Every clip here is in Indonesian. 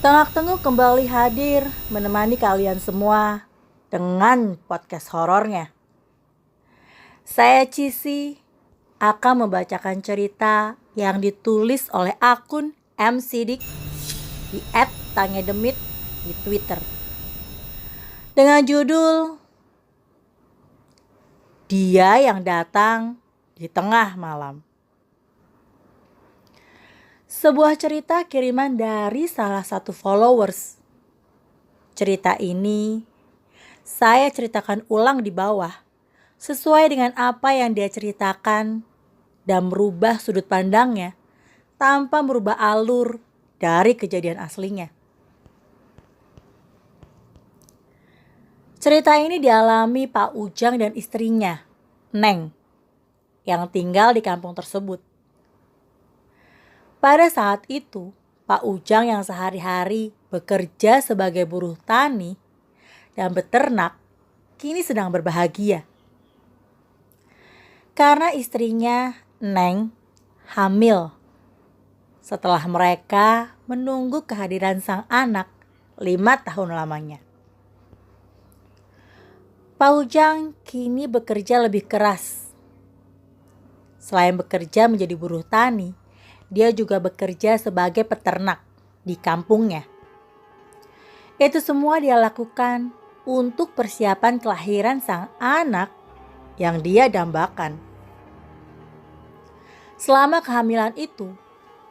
Tengah-tengah kembali hadir menemani kalian semua dengan podcast horornya. Saya Cisi akan membacakan cerita yang ditulis oleh akun MCdik di @tangedemit di Twitter. Dengan judul Dia yang Datang di Tengah Malam. Sebuah cerita kiriman dari salah satu followers. Cerita ini saya ceritakan ulang di bawah sesuai dengan apa yang dia ceritakan dan merubah sudut pandangnya tanpa merubah alur dari kejadian aslinya. Cerita ini dialami Pak Ujang dan istrinya, Neng, yang tinggal di kampung tersebut. Pada saat itu, Pak Ujang yang sehari-hari bekerja sebagai buruh tani dan beternak, kini sedang berbahagia. Karena istrinya, Neng, hamil. Setelah mereka menunggu kehadiran sang anak 5 tahun lamanya. Pak Ujang kini bekerja lebih keras. Selain bekerja menjadi buruh tani, dia juga bekerja sebagai peternak di kampungnya. Itu semua dia lakukan untuk persiapan kelahiran sang anak yang dia dambakan. Selama kehamilan itu,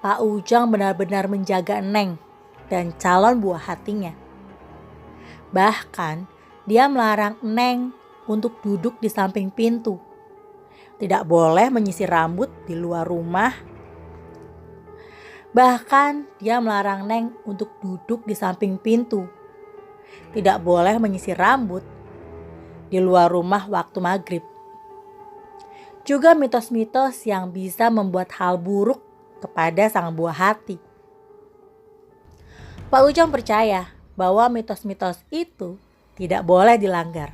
Pak Ujang benar-benar menjaga Neng dan calon buah hatinya. Bahkan, dia melarang Neng untuk duduk di samping pintu. Tidak boleh menyisir rambut di luar rumah. Bahkan dia melarang Neng untuk duduk di samping pintu. Tidak boleh menyisir rambut di luar rumah waktu maghrib. Juga mitos-mitos yang bisa membuat hal buruk kepada sang buah hati. Pak Ujang percaya bahwa mitos-mitos itu tidak boleh dilanggar.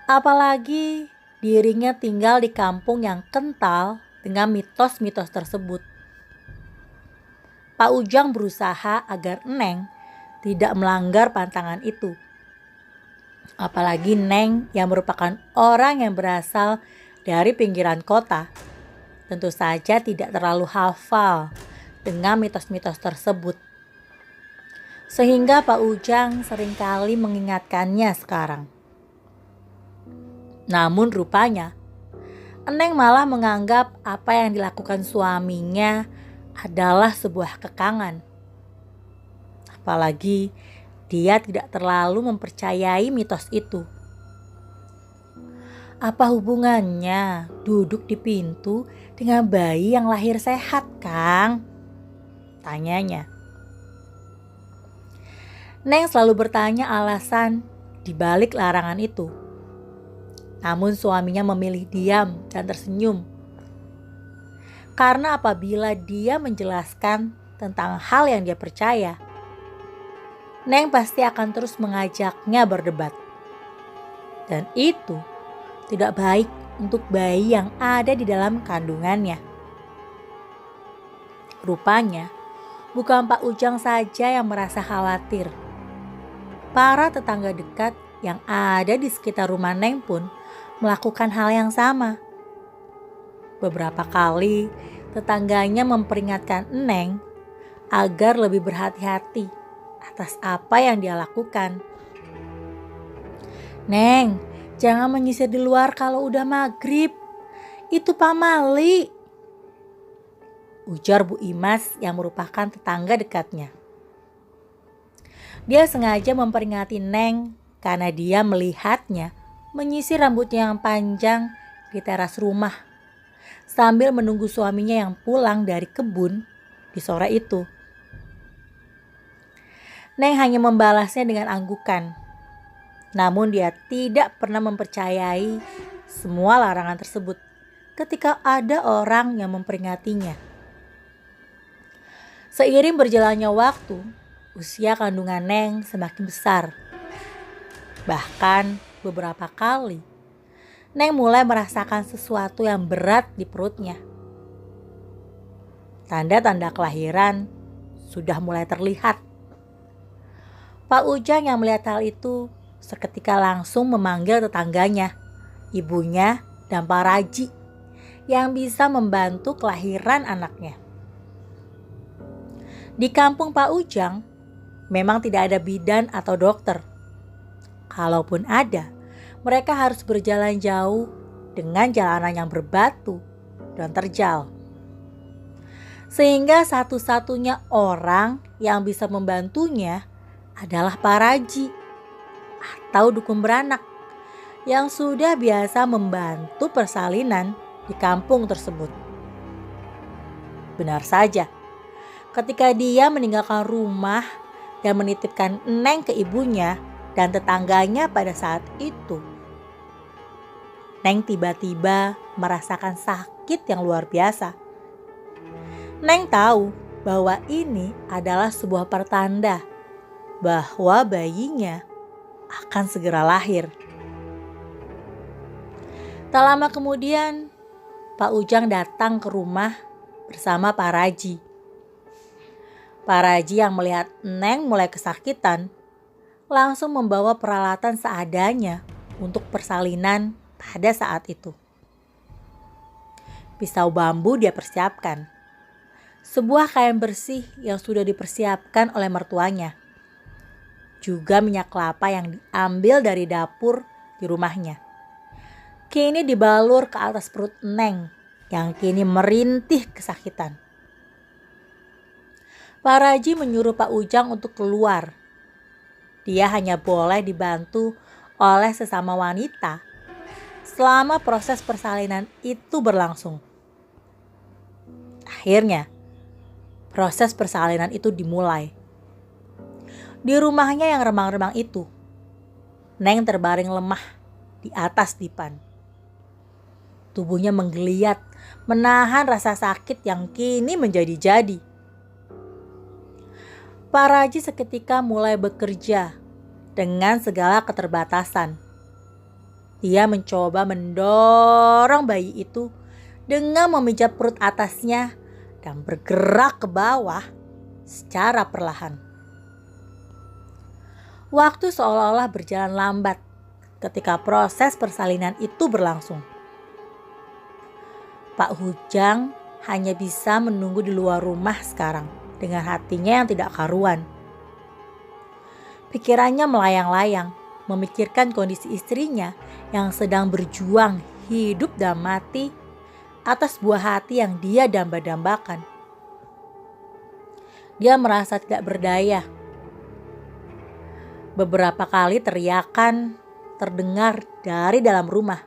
Apalagi dirinya tinggal di kampung yang kental dengan mitos-mitos tersebut. Pak Ujang berusaha agar Neng tidak melanggar pantangan itu. Apalagi Neng yang merupakan orang yang berasal dari pinggiran kota, tentu saja tidak terlalu hafal dengan mitos-mitos tersebut. Sehingga Pak Ujang seringkali mengingatkannya sekarang. Namun rupanya, Neng malah menganggap apa yang dilakukan suaminya adalah sebuah kekangan. Apalagi dia tidak terlalu mempercayai mitos itu. Apa hubungannya duduk di pintu dengan bayi yang lahir sehat, Kang? Tanyanya. Neng selalu bertanya alasan di balik larangan itu. Namun suaminya memilih diam dan tersenyum. Karena apabila dia menjelaskan tentang hal yang dia percaya, Neng pasti akan terus mengajaknya berdebat. Dan itu tidak baik untuk bayi yang ada di dalam kandungannya. Rupanya, bukan Pak Ujang saja yang merasa khawatir. Para tetangga dekat yang ada di sekitar rumah Neng pun melakukan hal yang sama. Beberapa kali tetangganya memperingatkan Neng agar lebih berhati-hati atas apa yang dia lakukan. Neng, jangan menyisir di luar kalau udah maghrib. Itu Pak Mali, ujar Bu Imas yang merupakan tetangga dekatnya. Dia sengaja memperingati Neng karena dia melihatnya menyisir rambutnya yang panjang di teras rumah sambil menunggu suaminya yang pulang dari kebun di sore itu. Neng hanya membalasnya dengan anggukan. Namun dia tidak pernah mempercayai semua larangan tersebut ketika ada orang yang memperingatinya. Seiring berjalannya waktu, usia kandungan Neng semakin besar. Bahkan beberapa kali Neng mulai merasakan sesuatu yang berat di perutnya. Tanda-tanda kelahiran sudah mulai terlihat Pak Ujang yang melihat hal itu seketika langsung memanggil tetangganya, ibunya, dan Pak Raji yang bisa membantu kelahiran anaknya. Di kampung Pak Ujang memang tidak ada bidan atau dokter. Kalaupun ada, mereka harus berjalan jauh dengan jalanan yang berbatu dan terjal. Sehingga satu-satunya orang yang bisa membantunya adalah Pak Raji atau dukun beranak yang sudah biasa membantu persalinan di kampung tersebut. Benar saja, ketika dia meninggalkan rumah dan menitipkan Neng ke ibunya dan tetangganya pada saat itu, Neng tiba-tiba merasakan sakit yang luar biasa. Neng tahu bahwa ini adalah sebuah pertanda bahwa bayinya akan segera lahir. Tak lama kemudian, Pak Ujang datang ke rumah bersama Pak Raji. Pak Raji yang melihat Neng mulai kesakitan, langsung membawa peralatan seadanya untuk persalinan pada saat itu. Pisau bambu dia persiapkan, sebuah kain bersih yang sudah dipersiapkan oleh mertuanya, juga minyak kelapa yang diambil dari dapur di rumahnya. Kini dibalur ke atas perut Neng yang kini merintih kesakitan. Pak Raji menyuruh Pak Ujang untuk keluar. Dia hanya boleh dibantu oleh sesama wanita selama proses persalinan itu berlangsung. Akhirnya, proses persalinan itu dimulai. Di rumahnya yang remang-remang itu, Neng terbaring lemah di atas dipan. Tubuhnya menggeliat, menahan rasa sakit yang kini menjadi-jadi. Pak Raji seketika mulai bekerja dengan segala keterbatasan. Dia mencoba mendorong bayi itu dengan memijat perut atasnya dan bergerak ke bawah secara perlahan. Waktu seolah-olah berjalan lambat ketika proses persalinan itu berlangsung. Pak Ujang hanya bisa menunggu di luar rumah sekarang dengan hatinya yang tidak karuan. Pikirannya melayang-layang, memikirkan kondisi istrinya yang sedang berjuang hidup dan mati atas buah hati yang dia damba-dambakan. Dia merasa tidak berdaya. Beberapa kali teriakan terdengar dari dalam rumah.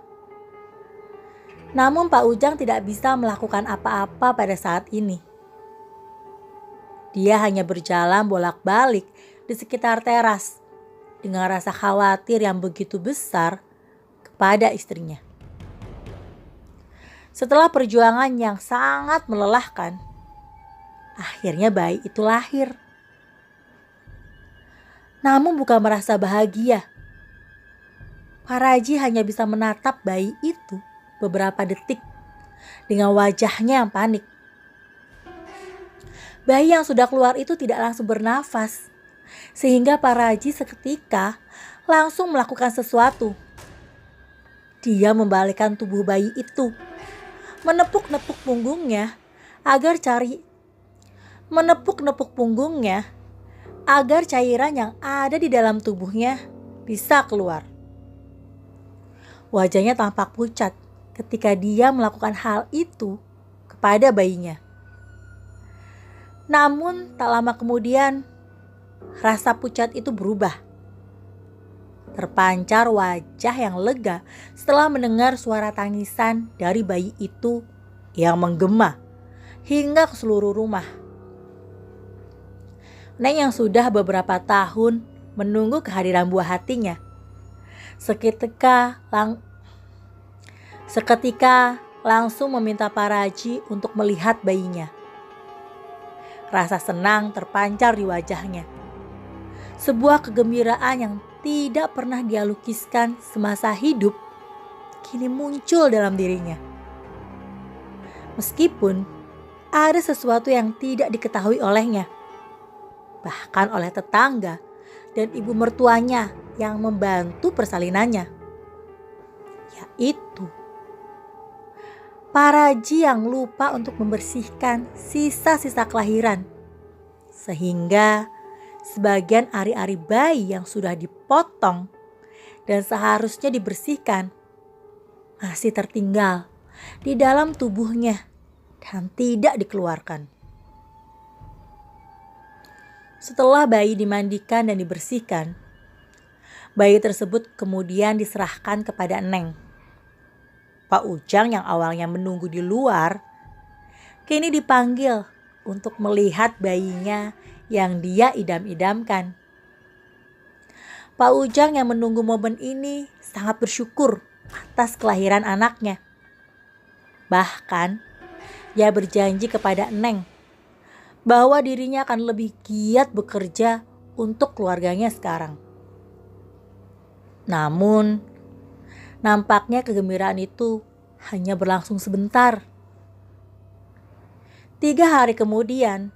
Namun Pak Ujang tidak bisa melakukan apa-apa pada saat ini. Dia hanya berjalan bolak-balik di sekitar teras dengan rasa khawatir yang begitu besar kepada istrinya. Setelah perjuangan yang sangat melelahkan, akhirnya bayi itu lahir. Namun bukan merasa bahagia. Pak Raji hanya bisa menatap bayi itu beberapa detik dengan wajahnya yang panik. Bayi yang sudah keluar itu tidak langsung bernafas, sehingga Pak Raji seketika langsung melakukan sesuatu. Dia membalikkan tubuh bayi itu, menepuk-nepuk punggungnya agar cairan yang ada di dalam tubuhnya bisa keluar. Wajahnya tampak pucat ketika dia melakukan hal itu kepada bayinya. Namun tak lama kemudian rasa pucat itu berubah. Terpancar wajah yang lega setelah mendengar suara tangisan dari bayi itu yang menggema hingga ke seluruh rumah. Neng yang sudah beberapa tahun menunggu kehadiran buah hatinya, seketika langsung meminta Pak Raji untuk melihat bayinya. Rasa senang terpancar di wajahnya. Sebuah kegembiraan yang tidak pernah dia lukiskan semasa hidup kini muncul dalam dirinya. Meskipun ada sesuatu yang tidak diketahui olehnya, bahkan oleh tetangga dan ibu mertuanya yang membantu persalinannya, yaitu Paraji yang lupa untuk membersihkan sisa-sisa kelahiran, sehingga sebagian ari-ari bayi yang sudah dipotong dan seharusnya dibersihkan masih tertinggal di dalam tubuhnya dan tidak dikeluarkan. Setelah bayi dimandikan dan dibersihkan, bayi tersebut kemudian diserahkan kepada Neng. Pak Ujang yang awalnya menunggu di luar, kini dipanggil untuk melihat bayinya yang dia idam-idamkan. Pak Ujang yang menunggu momen ini sangat bersyukur atas kelahiran anaknya. Bahkan, dia berjanji kepada Neng bahwa dirinya akan lebih giat bekerja untuk keluarganya sekarang. Namun, nampaknya kegembiraan itu hanya berlangsung sebentar. 3 hari kemudian,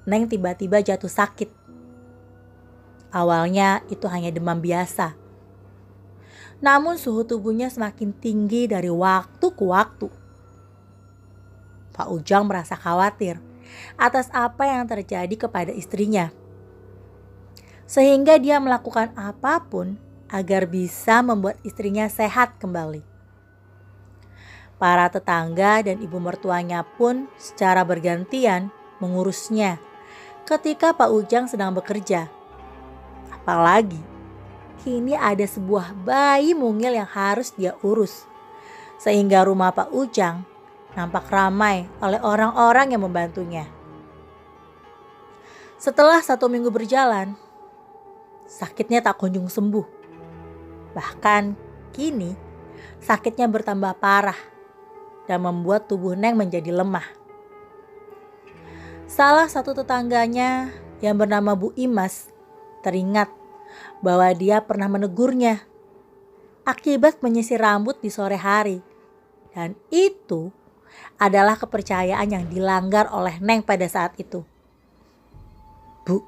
Neng tiba-tiba jatuh sakit. Awalnya itu hanya demam biasa. Namun suhu tubuhnya semakin tinggi dari waktu ke waktu. Pak Ujang merasa khawatir atas apa yang terjadi kepada istrinya. Sehingga dia melakukan apapun agar bisa membuat istrinya sehat kembali. Para tetangga dan ibu mertuanya pun secara bergantian mengurusnya ketika Pak Ujang sedang bekerja. Apalagi kini ada sebuah bayi mungil yang harus dia urus, sehingga rumah Pak Ujang nampak ramai oleh orang-orang yang membantunya. Setelah 1 minggu berjalan, sakitnya tak kunjung sembuh. Bahkan kini sakitnya bertambah parah dan membuat tubuh Neng menjadi lemah. Salah satu tetangganya yang bernama Bu Imas teringat bahwa dia pernah menegurnya akibat menyisir rambut di sore hari. Dan itu adalah kepercayaan yang dilanggar oleh Neng pada saat itu. Bu,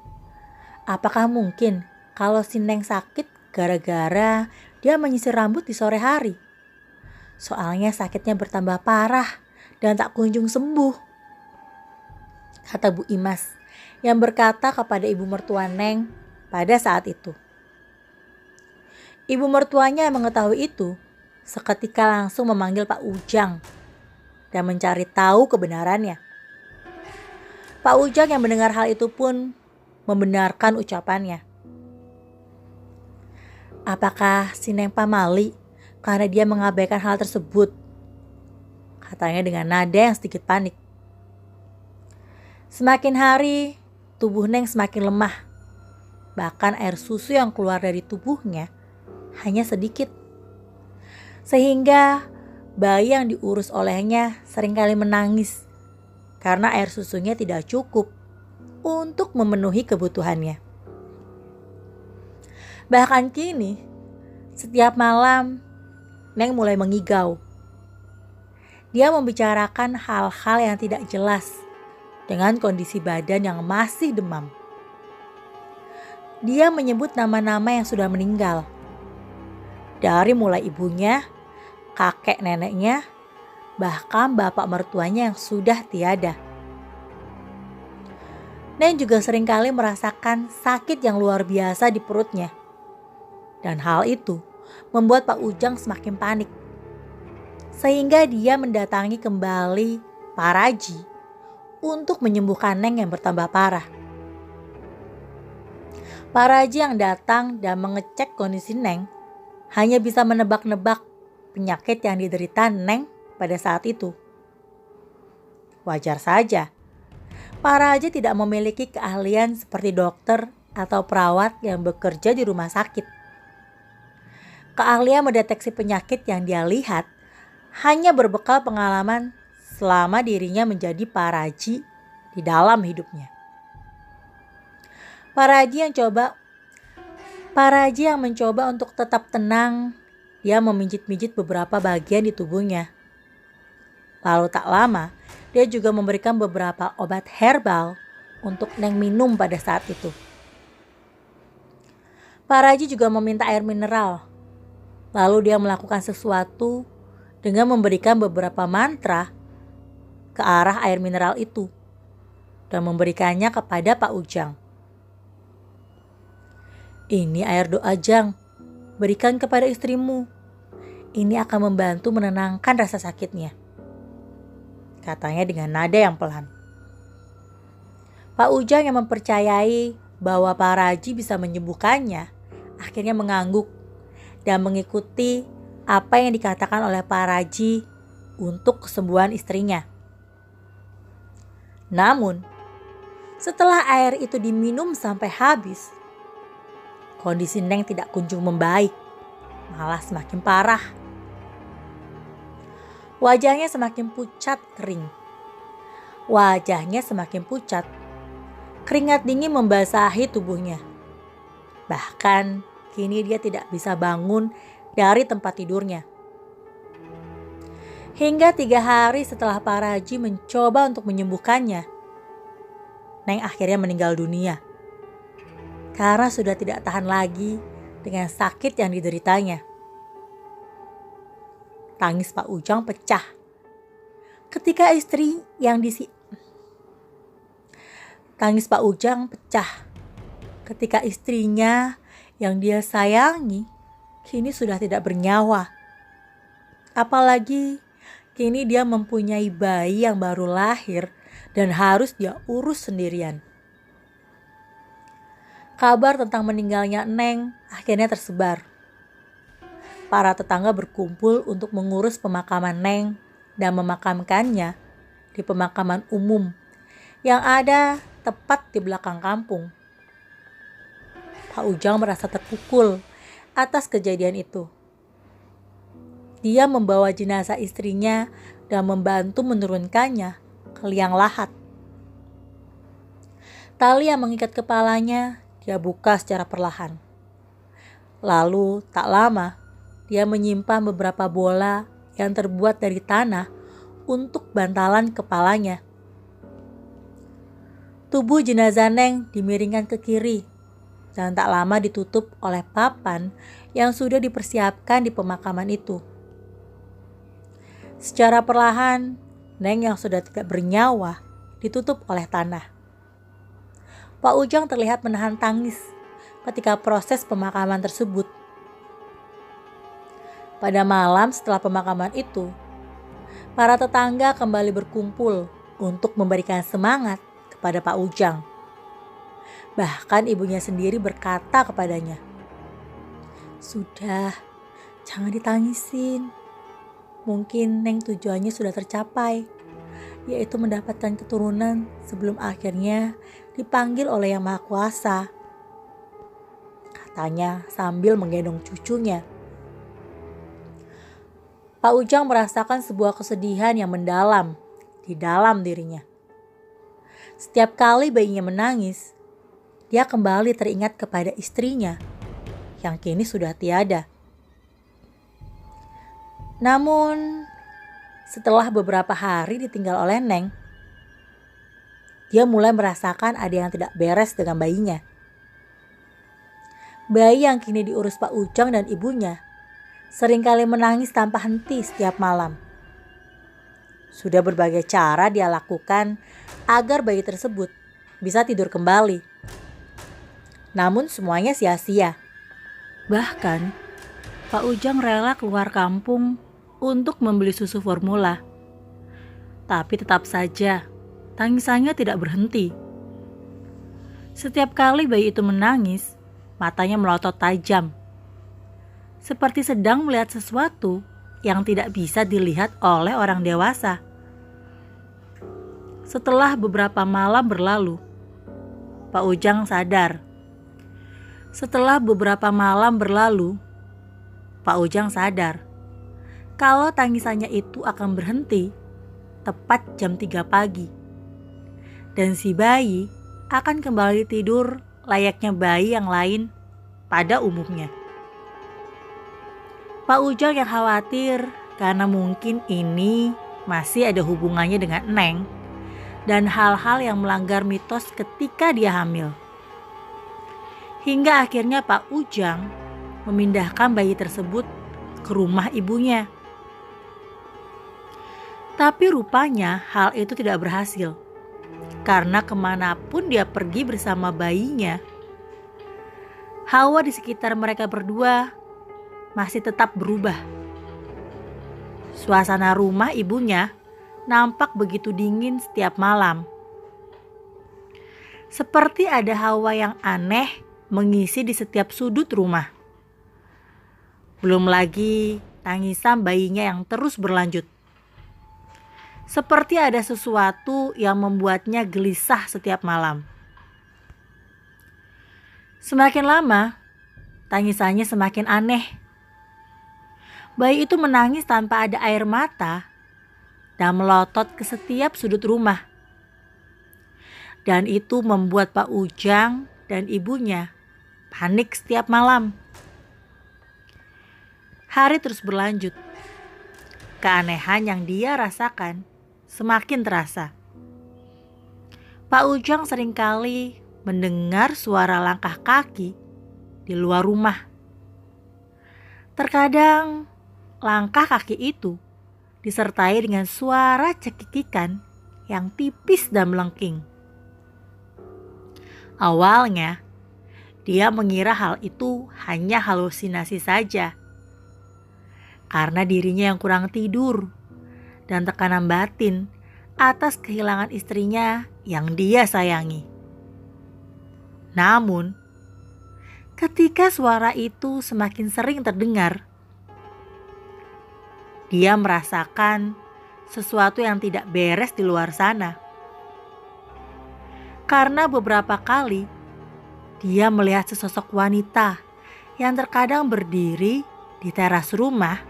apakah mungkin kalau si Neng sakit gara-gara dia menyisir rambut di sore hari? Soalnya sakitnya bertambah parah dan tak kunjung sembuh, kata Bu Imas yang berkata kepada ibu mertua Neng pada saat itu. Ibu mertuanya yang mengetahui itu seketika langsung memanggil Pak Ujang dan mencari tahu kebenarannya. Pak Ujang yang mendengar hal itu pun membenarkan ucapannya. Apakah si Neng pamali karena dia mengabaikan hal tersebut? Katanya dengan nada yang sedikit panik. Semakin hari, tubuh Neng semakin lemah. Bahkan air susu yang keluar dari tubuhnya hanya sedikit. Sehingga bayi yang diurus olehnya seringkali menangis karena air susunya tidak cukup untuk memenuhi kebutuhannya. Bahkan kini, setiap malam Neng mulai mengigau. Dia membicarakan hal-hal yang tidak jelas dengan kondisi badan yang masih demam. Dia menyebut nama-nama yang sudah meninggal. Dari mulai ibunya, kakek neneknya, bahkan bapak mertuanya yang sudah tiada. Neng juga seringkali merasakan sakit yang luar biasa di perutnya. Dan hal itu membuat Pak Ujang semakin panik. Sehingga dia mendatangi kembali Paraji untuk menyembuhkan Neng yang bertambah parah. Paraji yang datang dan mengecek kondisi Neng hanya bisa menebak-nebak penyakit yang diderita Neng pada saat itu. Wajar saja, Paraji tidak memiliki keahlian seperti dokter atau perawat yang bekerja di rumah sakit. Keahlian mendeteksi penyakit yang dia lihat hanya berbekal pengalaman selama dirinya menjadi Paraji di dalam hidupnya. Paraji yang mencoba untuk tetap tenang, dia memijit-mijit beberapa bagian di tubuhnya. Lalu tak lama, dia juga memberikan beberapa obat herbal untuk Neng minum pada saat itu. Pak Raji juga meminta air mineral. Lalu dia melakukan sesuatu dengan memberikan beberapa mantra ke arah air mineral itu dan memberikannya kepada Pak Ujang. "Ini air doa, Jang. Berikan kepada istrimu. Ini akan membantu menenangkan rasa sakitnya," katanya dengan nada yang pelan. Pak Ujang yang mempercayai bahwa Pak Raji bisa menyembuhkannya, akhirnya mengangguk dan mengikuti apa yang dikatakan oleh Pak Raji untuk kesembuhan istrinya. Namun, setelah air itu diminum sampai habis, kondisi Neng tidak kunjung membaik, malah semakin parah. Wajahnya semakin pucat kering. Keringat dingin membasahi tubuhnya. Bahkan kini dia tidak bisa bangun dari tempat tidurnya. Hingga 3 hari setelah Pak Raji mencoba untuk menyembuhkannya, Neng akhirnya meninggal dunia karena sudah tidak tahan lagi dengan sakit yang dideritanya. Tangis Pak Ujang pecah ketika istrinya yang dia sayangi kini sudah tidak bernyawa. Apalagi kini dia mempunyai bayi yang baru lahir dan harus dia urus sendirian. Kabar tentang meninggalnya Neng akhirnya tersebar. Para tetangga berkumpul untuk mengurus pemakaman Neng dan memakamkannya di pemakaman umum yang ada tepat di belakang kampung. Pak Ujang merasa terpukul atas kejadian itu. Dia membawa jenazah istrinya dan membantu menurunkannya ke liang lahat. Tali yang mengikat kepalanya dia buka secara perlahan. Lalu tak lama dia menyimpan beberapa bola yang terbuat dari tanah untuk bantalan kepalanya. Tubuh jenazah Neng dimiringkan ke kiri dan tak lama ditutup oleh papan yang sudah dipersiapkan di pemakaman itu. Secara perlahan, Neng yang sudah tidak bernyawa ditutup oleh tanah. Pak Ujang terlihat menahan tangis ketika proses pemakaman tersebut. Pada malam setelah pemakaman itu, para tetangga kembali berkumpul untuk memberikan semangat kepada Pak Ujang. Bahkan ibunya sendiri berkata kepadanya, "Sudah, jangan ditangisin. Mungkin Neng tujuannya sudah tercapai, yaitu mendapatkan keturunan sebelum akhirnya dipanggil oleh Yang Maha Kuasa," katanya sambil menggendong cucunya. Pak Ujang merasakan sebuah kesedihan yang mendalam di dalam dirinya. Setiap kali bayinya menangis, dia kembali teringat kepada istrinya yang kini sudah tiada. Namun, setelah beberapa hari ditinggal oleh Neng, dia mulai merasakan ada yang tidak beres dengan bayinya. Bayi yang kini diurus Pak Ujang dan ibunya seringkali menangis tanpa henti setiap malam. Sudah berbagai cara dia lakukan agar bayi tersebut bisa tidur kembali. Namun semuanya sia-sia. Bahkan, Pak Ujang rela keluar kampung untuk membeli susu formula. Tapi tetap saja, tangisannya tidak berhenti. Setiap kali bayi itu menangis, matanya melotot tajam. Seperti sedang melihat sesuatu yang tidak bisa dilihat oleh orang dewasa. Setelah beberapa malam berlalu, Pak Ujang sadar. Kalau tangisannya itu akan berhenti tepat jam 3 pagi. Dan si bayi akan kembali tidur layaknya bayi yang lain pada umumnya. Pak Ujang yang khawatir karena mungkin ini masih ada hubungannya dengan Neng dan hal-hal yang melanggar mitos ketika dia hamil. Hingga akhirnya Pak Ujang memindahkan bayi tersebut ke rumah ibunya. Tapi rupanya hal itu tidak berhasil, karena kemanapun dia pergi bersama bayinya, hawa di sekitar mereka berdua masih tetap berubah. Suasana rumah ibunya nampak begitu dingin setiap malam. Seperti ada hawa yang aneh mengisi di setiap sudut rumah. Belum lagi tangisan bayinya yang terus berlanjut. Seperti ada sesuatu yang membuatnya gelisah setiap malam. Semakin lama, tangisannya semakin aneh. Bayi itu menangis tanpa ada air mata dan melotot ke setiap sudut rumah. Dan itu membuat Pak Ujang dan ibunya panik setiap malam. Hari terus berlanjut. Keanehan yang dia rasakan semakin terasa. Pak Ujang seringkali mendengar suara langkah kaki di luar rumah. Terkadang langkah kaki itu disertai dengan suara cekikikan yang tipis dan melengking. Awalnya, dia mengira hal itu hanya halusinasi saja, karena dirinya yang kurang tidur dan tekanan batin atas kehilangan istrinya yang dia sayangi. Namun, ketika suara itu semakin sering terdengar, dia merasakan sesuatu yang tidak beres di luar sana. Karena beberapa kali dia melihat sesosok wanita yang terkadang berdiri di teras rumah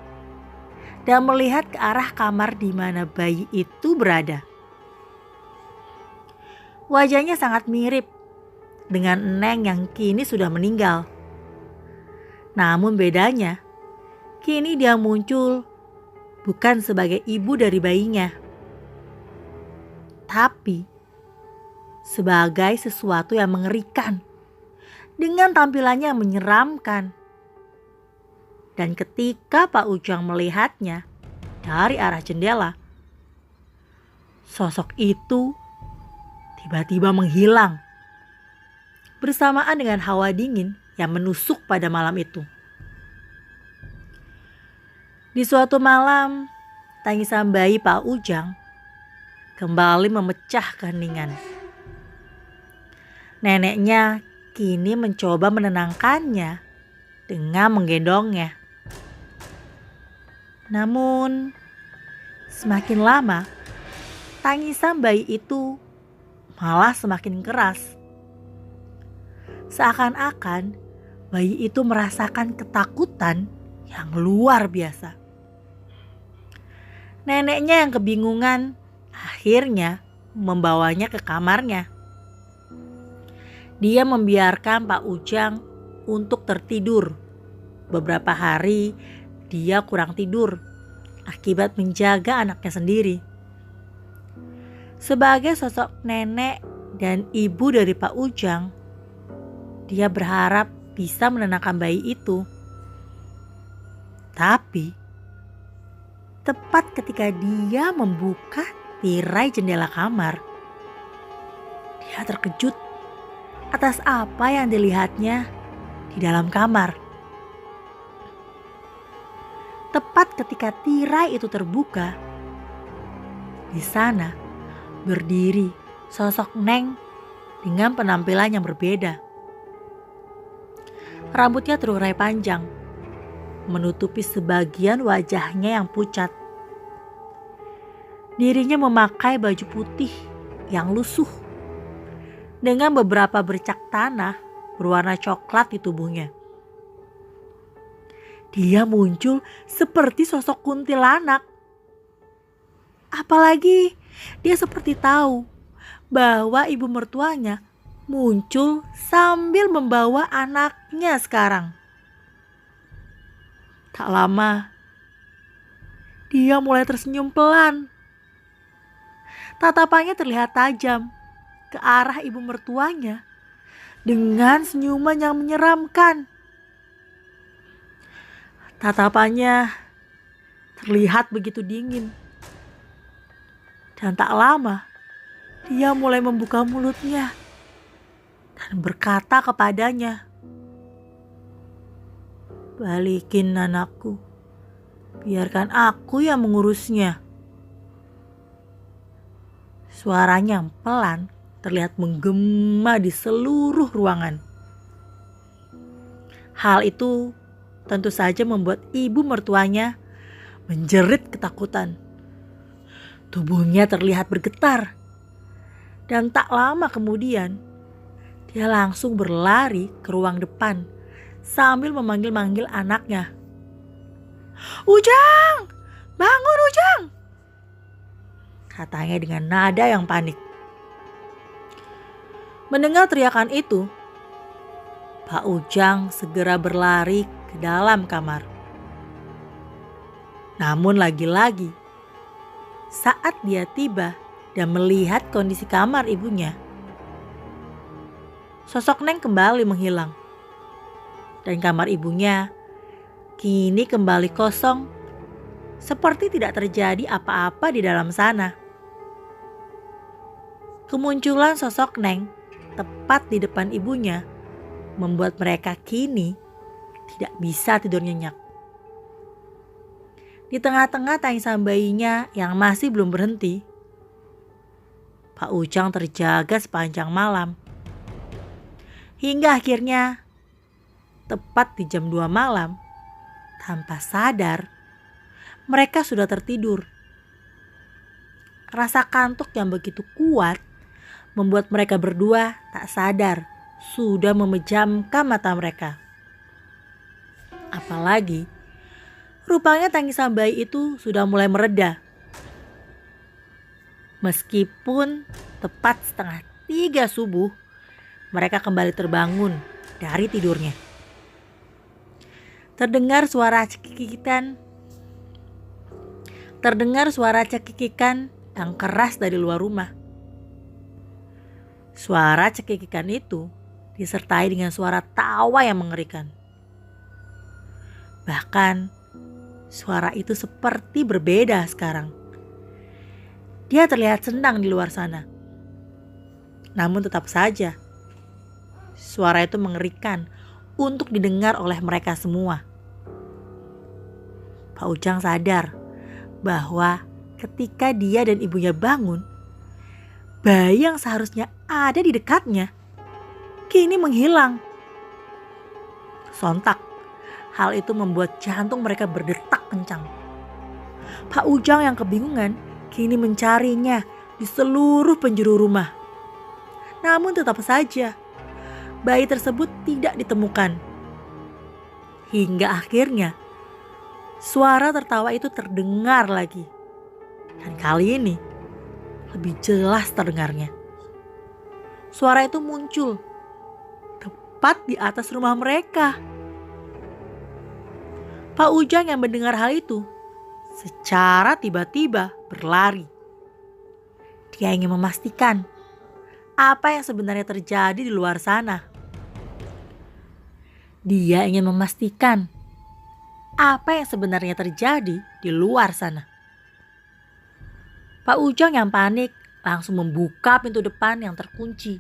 dan melihat ke arah kamar di mana bayi itu berada. Wajahnya sangat mirip dengan Neng yang kini sudah meninggal. Namun bedanya, kini dia muncul bukan sebagai ibu dari bayinya, tapi sebagai sesuatu yang mengerikan dengan tampilannya yang menyeramkan. Dan ketika Pak Ujang melihatnya dari arah jendela, sosok itu tiba-tiba menghilang bersamaan dengan hawa dingin yang menusuk pada malam itu. Di suatu malam, tangisan bayi Pak Ujang kembali memecah keheningan. Neneknya kini mencoba menenangkannya dengan menggendongnya. Namun, semakin lama, tangisan bayi itu malah semakin keras. Seakan-akan bayi itu merasakan ketakutan yang luar biasa. Neneknya yang kebingungan akhirnya membawanya ke kamarnya. Dia membiarkan Pak Ujang untuk tertidur. Beberapa hari dia kurang tidur akibat menjaga anaknya sendiri. Sebagai sosok nenek dan ibu dari Pak Ujang, dia berharap bisa menenangkan bayi itu. Tapi tepat ketika dia membuka tirai jendela kamar, dia terkejut atas apa yang dilihatnya di dalam kamar. Tepat ketika tirai itu terbuka, di sana berdiri sosok Neng dengan penampilan yang berbeda. Rambutnya terurai panjang, menutupi sebagian wajahnya yang pucat. Dirinya memakai baju putih yang lusuh dengan beberapa bercak tanah berwarna coklat di tubuhnya. Dia muncul seperti sosok kuntilanak. Apalagi dia seperti tahu bahwa ibu mertuanya muncul sambil membawa anaknya sekarang. Tak lama, dia mulai tersenyum pelan. Tatapannya terlihat tajam ke arah ibu mertuanya dengan senyuman yang menyeramkan. Tatapannya terlihat begitu dingin. Dan tak lama, dia mulai membuka mulutnya dan berkata kepadanya, "Balikin anakku, biarkan aku yang mengurusnya." Suaranya yang pelan terlihat menggema di seluruh ruangan. Hal itu tentu saja membuat ibu mertuanya menjerit ketakutan. Tubuhnya terlihat bergetar. Dan tak lama kemudian, dia langsung berlari ke ruang depan sambil memanggil-manggil anaknya. "Ujang! Bangun Ujang!" katanya dengan nada yang panik. Mendengar teriakan itu, Pak Ujang segera berlari ke dalam kamar. Namun lagi-lagi, saat dia tiba dan melihat kondisi kamar ibunya, sosok Neng kembali menghilang. Dan kamar ibunya kini kembali kosong, seperti tidak terjadi apa-apa di dalam sana. Kemunculan sosok Neng tepat di depan ibunya membuat mereka kini tidak bisa tidur nyenyak. Di tengah-tengah tangisan bayinya yang masih belum berhenti, Pak Ujang terjaga sepanjang malam. Hingga akhirnya, tepat di jam 2 malam, tanpa sadar, mereka sudah tertidur. Rasa kantuk yang begitu kuat membuat mereka berdua tak sadar sudah memejamkan mata mereka. Apalagi, rupanya tangisan bayi itu sudah mulai mereda. Meskipun tepat 2:30 subuh, mereka kembali terbangun dari tidurnya. Terdengar suara cekikikan yang keras dari luar rumah. Suara cekikikan itu disertai dengan suara tawa yang mengerikan. Bahkan suara itu seperti berbeda sekarang. Dia terlihat senang di luar sana. Namun tetap saja, suara itu mengerikan untuk didengar oleh mereka semua. Pak Ujang sadar bahwa ketika dia dan ibunya bangun, bayi yang seharusnya ada di dekatnya kini menghilang. Sontak, hal itu membuat jantung mereka berdetak kencang. Pak Ujang yang kebingungan kini mencarinya di seluruh penjuru rumah. Namun tetap saja, bayi tersebut tidak ditemukan. Hingga akhirnya, suara tertawa itu terdengar lagi. Dan kali ini, lebih jelas terdengarnya. Suara itu muncul tepat di atas rumah mereka. Pak Ujang yang mendengar hal itu secara tiba-tiba berlari. Dia ingin memastikan apa yang sebenarnya terjadi di luar sana. Dia ingin memastikan apa yang sebenarnya terjadi di luar sana. Pak Ujang yang panik langsung membuka pintu depan yang terkunci.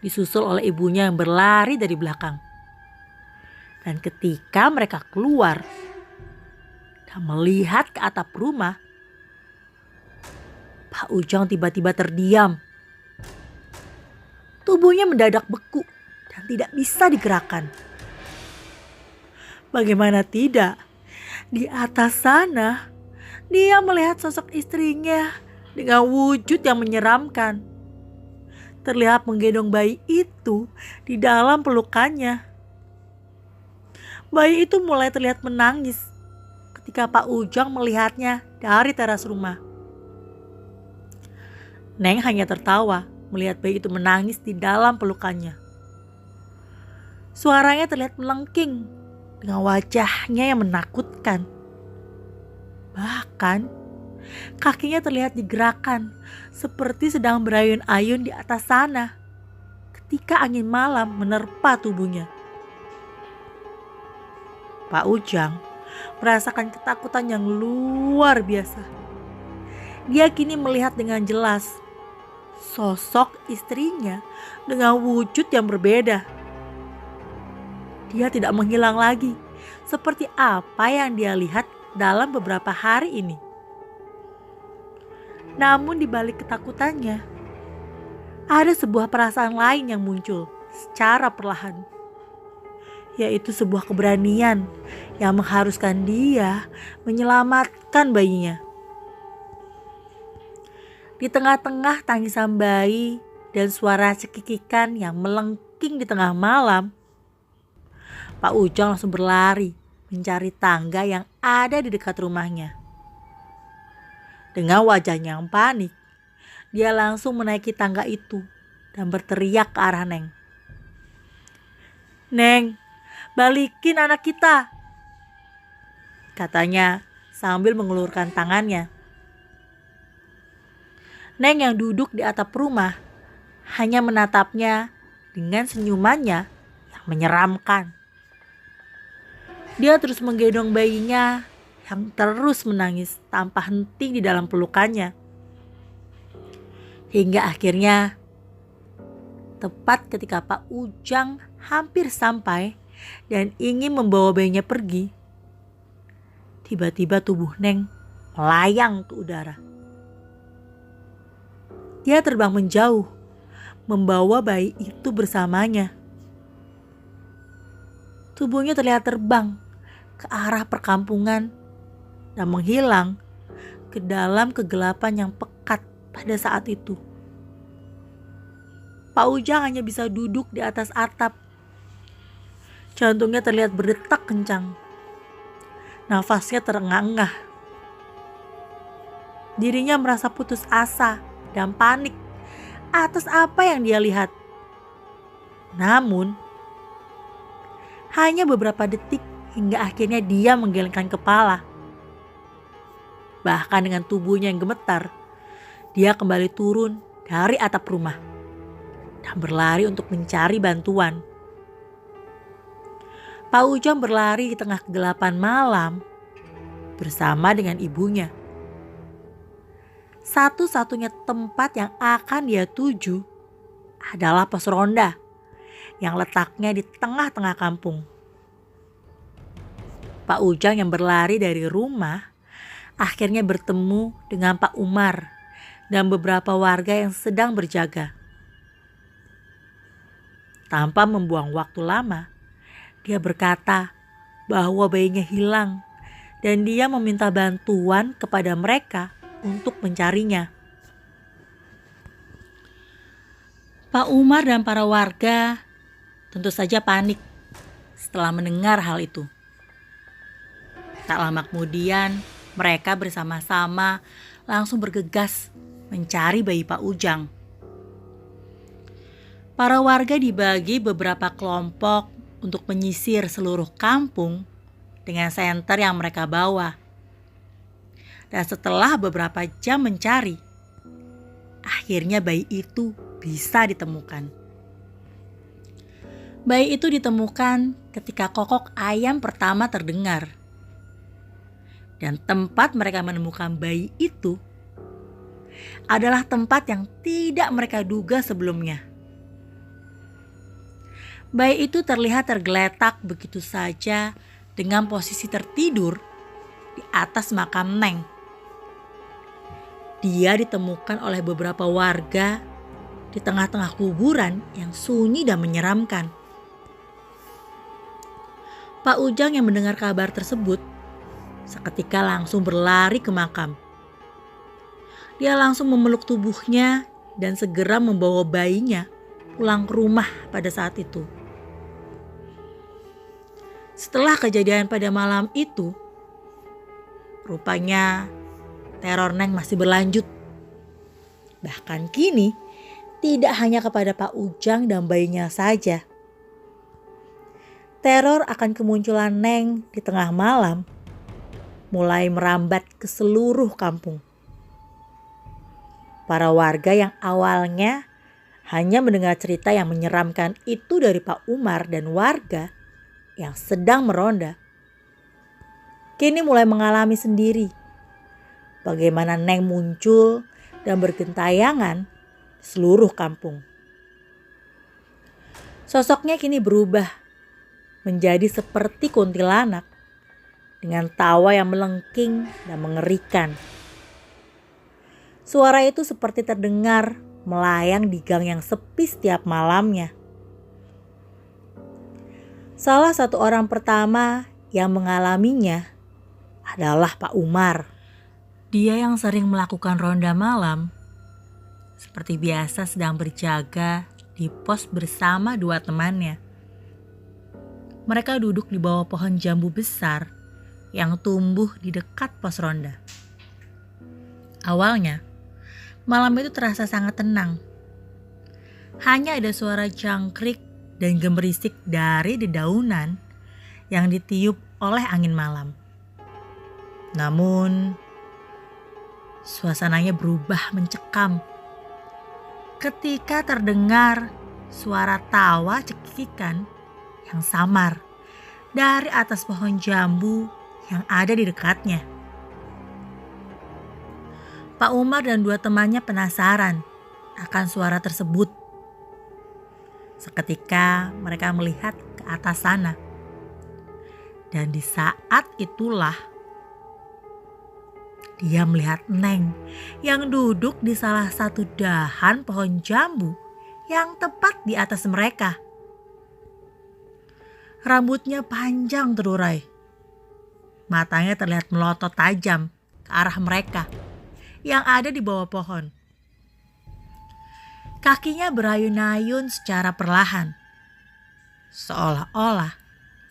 Disusul oleh ibunya yang berlari dari belakang. Dan ketika mereka keluar dan melihat ke atap rumah, Pak Ujang tiba-tiba terdiam. Tubuhnya mendadak beku dan tidak bisa digerakkan. Bagaimana tidak, di atas sana dia melihat sosok istrinya dengan wujud yang menyeramkan. Terlihat menggendong bayi itu di dalam pelukannya. Bayi itu mulai terlihat menangis ketika Pak Ujang melihatnya dari teras rumah. Neng hanya tertawa melihat bayi itu menangis di dalam pelukannya. Suaranya terlihat melengking dengan wajahnya yang menakutkan. Bahkan kakinya terlihat digerakkan seperti sedang berayun-ayun di atas sana ketika angin malam menerpa tubuhnya. Pak Ujang merasakan ketakutan yang luar biasa. Dia kini melihat dengan jelas sosok istrinya dengan wujud yang berbeda. Dia tidak menghilang lagi seperti apa yang dia lihat dalam beberapa hari ini. Namun di balik ketakutannya, ada sebuah perasaan lain yang muncul secara perlahan, yaitu sebuah keberanian yang mengharuskan dia menyelamatkan bayinya. Di tengah-tengah tangisan bayi dan suara cekikikan yang melengking di tengah malam, Pak Ujang langsung berlari mencari tangga yang ada di dekat rumahnya. Dengan wajahnya yang panik, dia langsung menaiki tangga itu dan berteriak ke arah Neng. "Neng, balikin anak kita," katanya sambil mengulurkan tangannya. Neng yang duduk di atap rumah hanya menatapnya dengan senyumannya yang menyeramkan. Dia terus menggendong bayinya yang terus menangis tanpa henti di dalam pelukannya. Hingga akhirnya, tepat ketika Pak Ujang hampir sampai dan ingin membawa bayinya pergi, tiba-tiba tubuh Neng melayang ke udara. Dia terbang menjauh, membawa bayi itu bersamanya. Tubuhnya terlihat terbang ke arah perkampungan dan menghilang ke dalam kegelapan yang pekat pada saat itu. Pak Ujang hanya bisa duduk di atas atap. Jantungnya terlihat berdetak kencang. Nafasnya terengah-engah. Dirinya merasa putus asa dan panik atas apa yang dia lihat. Namun, hanya beberapa detik hingga akhirnya dia menggelengkan kepala. Bahkan dengan tubuhnya yang gemetar, dia kembali turun dari atap rumah dan berlari untuk mencari bantuan. Pak Ujang berlari di tengah kegelapan malam bersama dengan ibunya. Satu-satunya tempat yang akan dia tuju adalah pos ronda yang letaknya di tengah-tengah kampung. Pak Ujang yang berlari dari rumah akhirnya bertemu dengan Pak Umar dan beberapa warga yang sedang berjaga. Tanpa membuang waktu lama, dia berkata bahwa bayinya hilang dan dia meminta bantuan kepada mereka untuk mencarinya. Pak Umar dan para warga tentu saja panik setelah mendengar hal itu. Tak lama kemudian, mereka bersama-sama langsung bergegas mencari bayi Pak Ujang. Para warga dibagi beberapa kelompok untuk menyisir seluruh kampung dengan senter yang mereka bawa. Dan setelah beberapa jam mencari, akhirnya bayi itu bisa ditemukan. Bayi itu ditemukan ketika kokok ayam pertama terdengar. Dan tempat mereka menemukan bayi itu adalah tempat yang tidak mereka duga sebelumnya. Bayi itu terlihat tergeletak begitu saja dengan posisi tertidur di atas makam Neng. Dia ditemukan oleh beberapa warga di tengah-tengah kuburan yang sunyi dan menyeramkan. Pak Ujang yang mendengar kabar tersebut seketika langsung berlari ke makam. Dia langsung memeluk tubuhnya dan segera membawa bayinya pulang ke rumah pada saat itu. Setelah kejadian pada malam itu, rupanya teror Neng masih berlanjut. Bahkan kini tidak hanya kepada Pak Ujang dan bayinya saja. Teror akan kemunculan Neng di tengah malam mulai merambat ke seluruh kampung. Para warga yang awalnya hanya mendengar cerita yang menyeramkan itu dari Pak Umar dan warga yang sedang meronda, kini mulai mengalami sendiri bagaimana Neng muncul dan bergentayangan di seluruh kampung. Sosoknya kini berubah menjadi seperti kuntilanak dengan tawa yang melengking dan mengerikan. Suara itu seperti terdengar melayang di gang yang sepi setiap malamnya. Salah satu orang pertama yang mengalaminya adalah Pak Umar. Dia yang sering melakukan ronda malam, seperti biasa sedang berjaga di pos bersama dua temannya. Mereka duduk di bawah pohon jambu besar yang tumbuh di dekat pos ronda. Awalnya, malam itu terasa sangat tenang. Hanya ada suara jangkrik dan gemerisik dari dedaunan yang ditiup oleh angin malam. Namun, suasananya berubah mencekam ketika terdengar suara tawa cekikikan yang samar dari atas pohon jambu yang ada di dekatnya. Pak Umar dan dua temannya penasaran akan suara tersebut. Seketika mereka melihat ke atas sana. Dan di saat itulah dia melihat Neng yang duduk di salah satu dahan pohon jambu yang tepat di atas mereka. Rambutnya panjang terurai. Matanya terlihat melotot tajam ke arah mereka yang ada di bawah pohon. Kakinya berayun-ayun secara perlahan, seolah-olah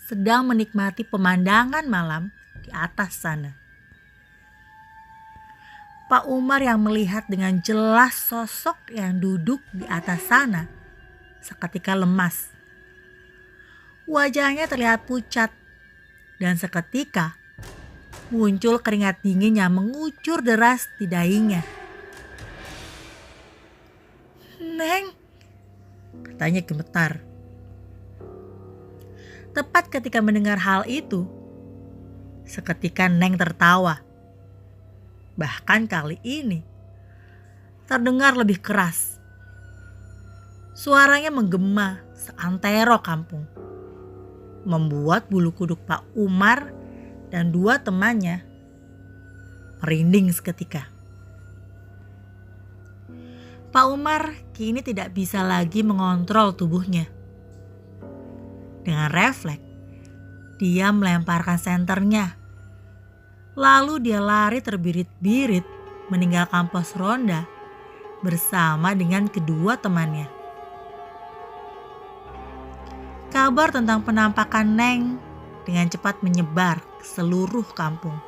sedang menikmati pemandangan malam di atas sana. Pak Umar yang melihat dengan jelas sosok yang duduk di atas sana seketika lemas. Wajahnya terlihat pucat dan seketika muncul keringat dingin yang mengucur deras di dahinya. "Neng," katanya gemetar. Tepat ketika mendengar hal itu, seketika Neng tertawa. Bahkan kali ini terdengar lebih keras. Suaranya menggema seantero kampung, membuat bulu kuduk Pak Umar dan dua temannya merinding seketika. Pak Umar kini tidak bisa lagi mengontrol tubuhnya. Dengan refleks, dia melemparkan senternya. Lalu dia lari terbirit-birit meninggalkan pos ronda bersama dengan kedua temannya. Kabar tentang penampakan Neng dengan cepat menyebar ke seluruh kampung.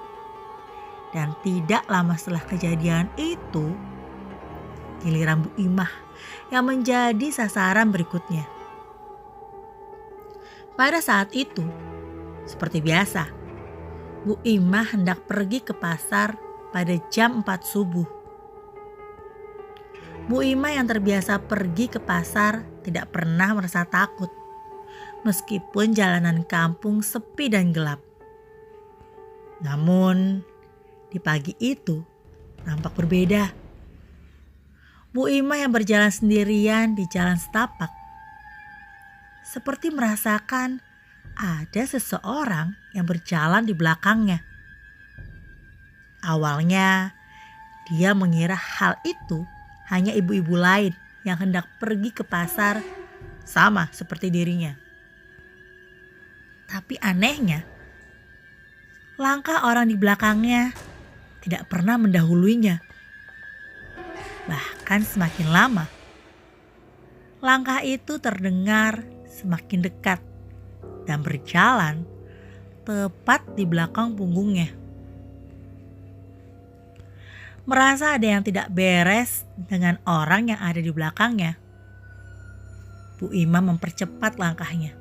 Dan tidak lama setelah kejadian itu, giliran Bu Imah yang menjadi sasaran berikutnya. Pada saat itu, seperti biasa, Bu Imah hendak pergi ke pasar pada jam 4 subuh. Bu Imah yang terbiasa pergi ke pasar tidak pernah merasa takut, meskipun jalanan kampung sepi dan gelap. Namun, di pagi itu nampak berbeda. Bu Imah yang berjalan sendirian di jalan setapak, seperti merasakan ada seseorang yang berjalan di belakangnya. Awalnya, dia mengira hal itu hanya ibu-ibu lain yang hendak pergi ke pasar sama seperti dirinya. Tapi anehnya, langkah orang di belakangnya tidak pernah mendahuluinya. Bahkan semakin lama, langkah itu terdengar semakin dekat dan berjalan tepat di belakang punggungnya. Merasa ada yang tidak beres dengan orang yang ada di belakangnya, Bu Imah mempercepat langkahnya.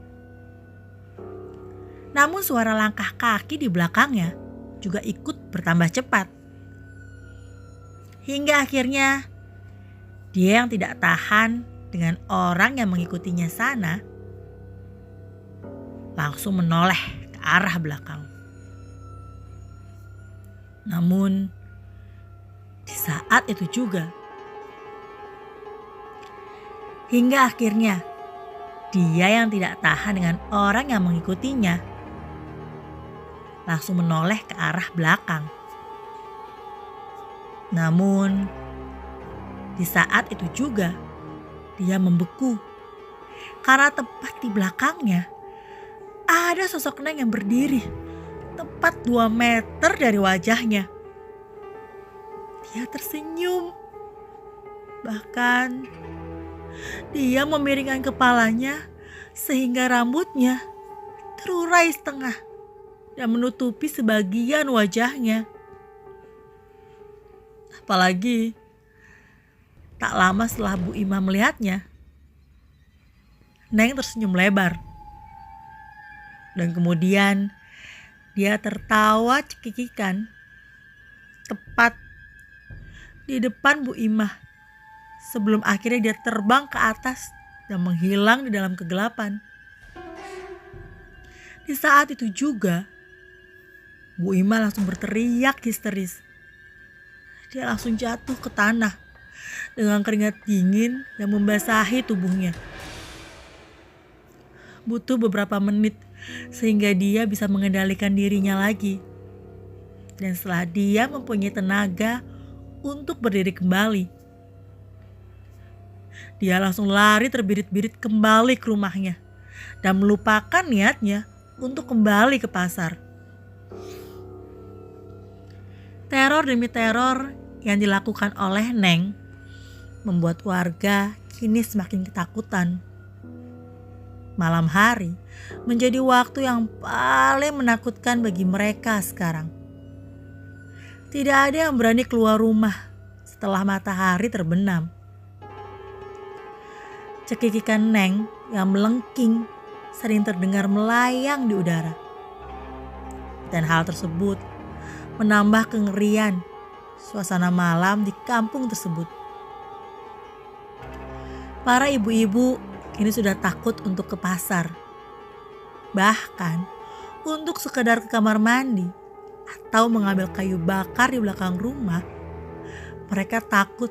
Namun suara langkah kaki di belakangnya juga ikut bertambah cepat. Hingga akhirnya dia yang tidak tahan dengan orang yang mengikutinya sana, langsung menoleh ke arah belakang. Namun, di saat itu juga, hingga akhirnya dia yang tidak tahan dengan orang yang mengikutinya, langsung menoleh ke arah belakang. Namun, di saat itu juga, dia membeku karena tepat di belakangnya ada sosok Neng yang berdiri tepat 2 meter dari wajahnya. Dia tersenyum. Bahkan dia memiringkan kepalanya sehingga rambutnya terurai setengah dan menutupi sebagian wajahnya. Apalagi tak lama setelah Bu Ima melihatnya, Neng tersenyum lebar. Dan kemudian dia tertawa cekikikan tepat di depan Bu Ima sebelum akhirnya dia terbang ke atas dan menghilang di dalam kegelapan. Di saat itu juga, Bu Ima langsung berteriak histeris. Dia langsung jatuh ke tanah dengan keringat dingin yang membasahi tubuhnya. Butuh beberapa menit sehingga dia bisa mengendalikan dirinya lagi. Dan setelah dia mempunyai tenaga untuk berdiri kembali, dia langsung lari terbirit-birit kembali ke rumahnya dan melupakan niatnya untuk kembali ke pasar. Teror demi teror yang dilakukan oleh Neng membuat warga kini semakin ketakutan. Malam hari menjadi waktu yang paling menakutkan bagi mereka sekarang. Tidak ada yang berani keluar rumah setelah matahari terbenam. Cekikikan Neng yang melengking sering terdengar melayang di udara. Dan hal tersebut menambah kengerian suasana malam di kampung tersebut. Para ibu-ibu kini sudah takut untuk ke pasar. Bahkan untuk sekedar ke kamar mandi atau mengambil kayu bakar di belakang rumah, mereka takut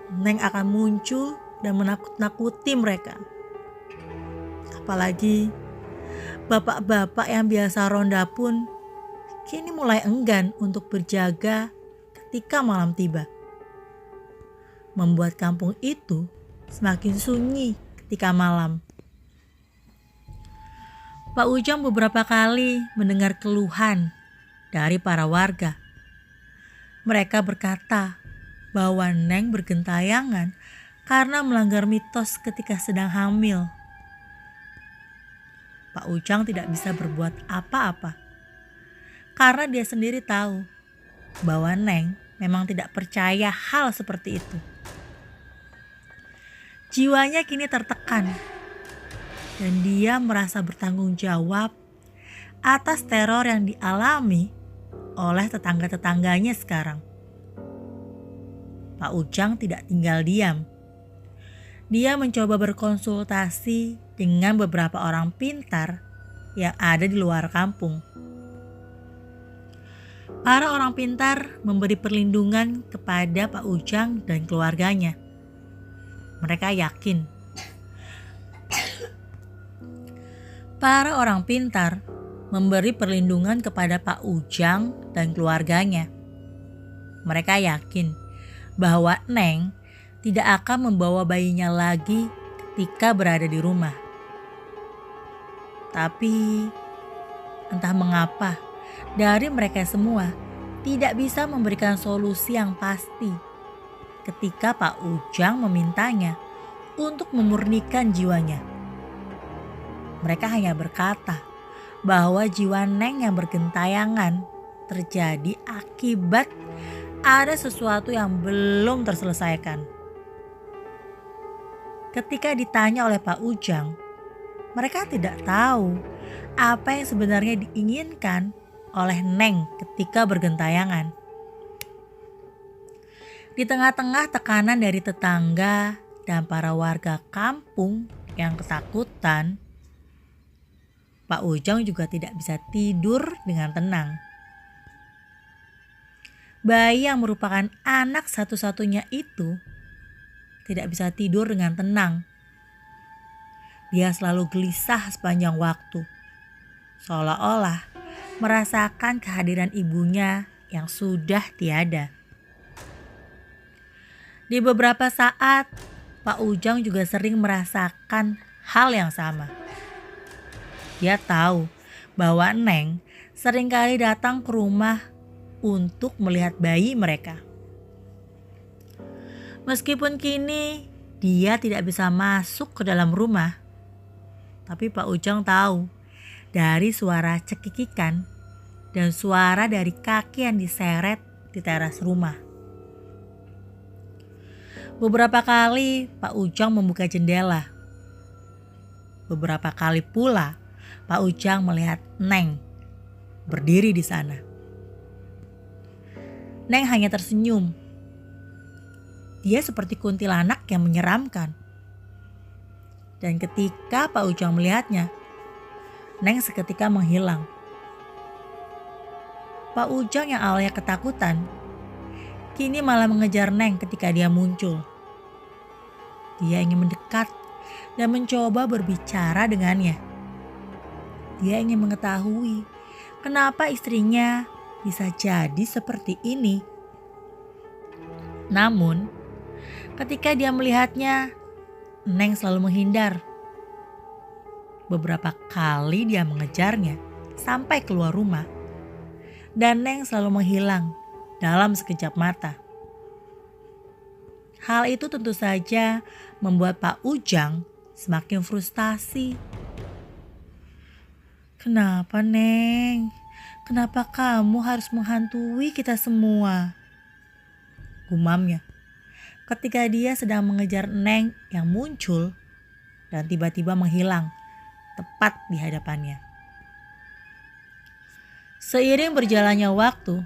Neng akan muncul dan menakut-nakuti mereka. Apalagi bapak-bapak yang biasa ronda pun kini mulai enggan untuk berjaga ketika malam tiba. Membuat kampung itu semakin sunyi ketika malam. Pak Ujang beberapa kali mendengar keluhan dari para warga. Mereka berkata bahwa Neng bergentayangan karena melanggar mitos ketika sedang hamil. Pak Ujang tidak bisa berbuat apa-apa karena dia sendiri tahu bahwa Neng memang tidak percaya hal seperti itu. Jiwanya kini tertekan dan dia merasa bertanggung jawab atas teror yang dialami oleh tetangga-tetangganya sekarang. Pak Ujang tidak tinggal diam. Dia mencoba berkonsultasi dengan beberapa orang pintar yang ada di luar kampung. Para orang pintar memberi perlindungan kepada Pak Ujang dan keluarganya. Mereka yakin para orang pintar memberi perlindungan kepada Pak Ujang dan keluarganya. Mereka yakin bahwa Neng tidak akan membawa bayinya lagi ketika berada di rumah. Tapi entah mengapa dari mereka semua tidak bisa memberikan solusi yang pasti ketika Pak Ujang memintanya untuk memurnikan jiwanya. Mereka hanya berkata bahwa jiwa Neng yang bergentayangan terjadi akibat ada sesuatu yang belum terselesaikan. Ketika ditanya oleh Pak Ujang, mereka tidak tahu apa yang sebenarnya diinginkan oleh Neng ketika bergentayangan. Di tengah-tengah tekanan dari tetangga dan para warga kampung yang ketakutan, Pak Ujang juga tidak bisa tidur dengan tenang. Bayi yang merupakan anak satu-satunya itu tidak bisa tidur dengan tenang. Dia selalu gelisah sepanjang waktu, seolah-olah merasakan kehadiran ibunya yang sudah tiada. Di beberapa saat, Pak Ujang juga sering merasakan hal yang sama. Dia tahu bahwa Neng seringkali datang ke rumah untuk melihat bayi mereka. Meskipun kini dia tidak bisa masuk ke dalam rumah, tapi Pak Ujang tahu dari suara cekikikan dan suara dari kaki yang diseret di teras rumah. Beberapa kali Pak Ujang membuka jendela. Beberapa kali pula Pak Ujang melihat Neng berdiri di sana. Neng hanya tersenyum. Dia seperti kuntilanak yang menyeramkan. Dan ketika Pak Ujang melihatnya, Neng seketika menghilang. Pak Ujang yang awalnya ketakutan, kini malah mengejar Neng ketika dia muncul. Dia ingin mendekat dan mencoba berbicara dengannya. Dia ingin mengetahui kenapa istrinya bisa jadi seperti ini. Namun, ketika dia melihatnya, Neng selalu menghindar. Beberapa kali dia mengejarnya sampai keluar rumah, dan Neng selalu menghilang dalam sekejap mata. Hal itu tentu saja membuat Pak Ujang semakin frustasi. "Kenapa, Neng? Kenapa kamu harus menghantui kita semua?" gumamnya ketika dia sedang mengejar Neng yang muncul dan tiba-tiba menghilang tepat di hadapannya. Seiring berjalannya waktu,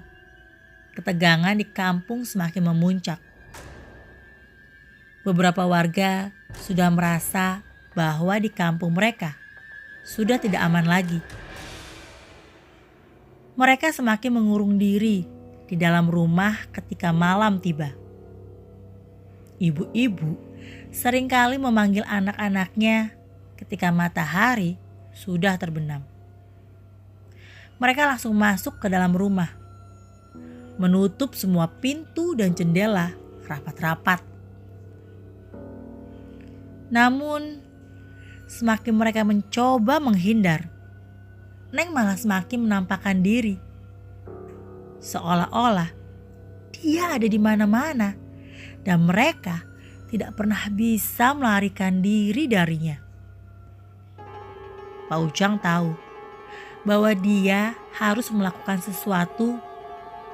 ketegangan di kampung semakin memuncak. Beberapa warga sudah merasa bahwa di kampung mereka sudah tidak aman lagi. Mereka semakin mengurung diri di dalam rumah ketika malam tiba. Ibu-ibu seringkali memanggil anak-anaknya ketika matahari sudah terbenam. Mereka langsung masuk ke dalam rumah, menutup semua pintu dan jendela rapat-rapat. Namun, semakin mereka mencoba menghindar, Neng malah semakin menampakkan diri. Seolah-olah dia ada di mana-mana dan mereka tidak pernah bisa melarikan diri darinya. Pak Ujang tahu bahwa dia harus melakukan sesuatu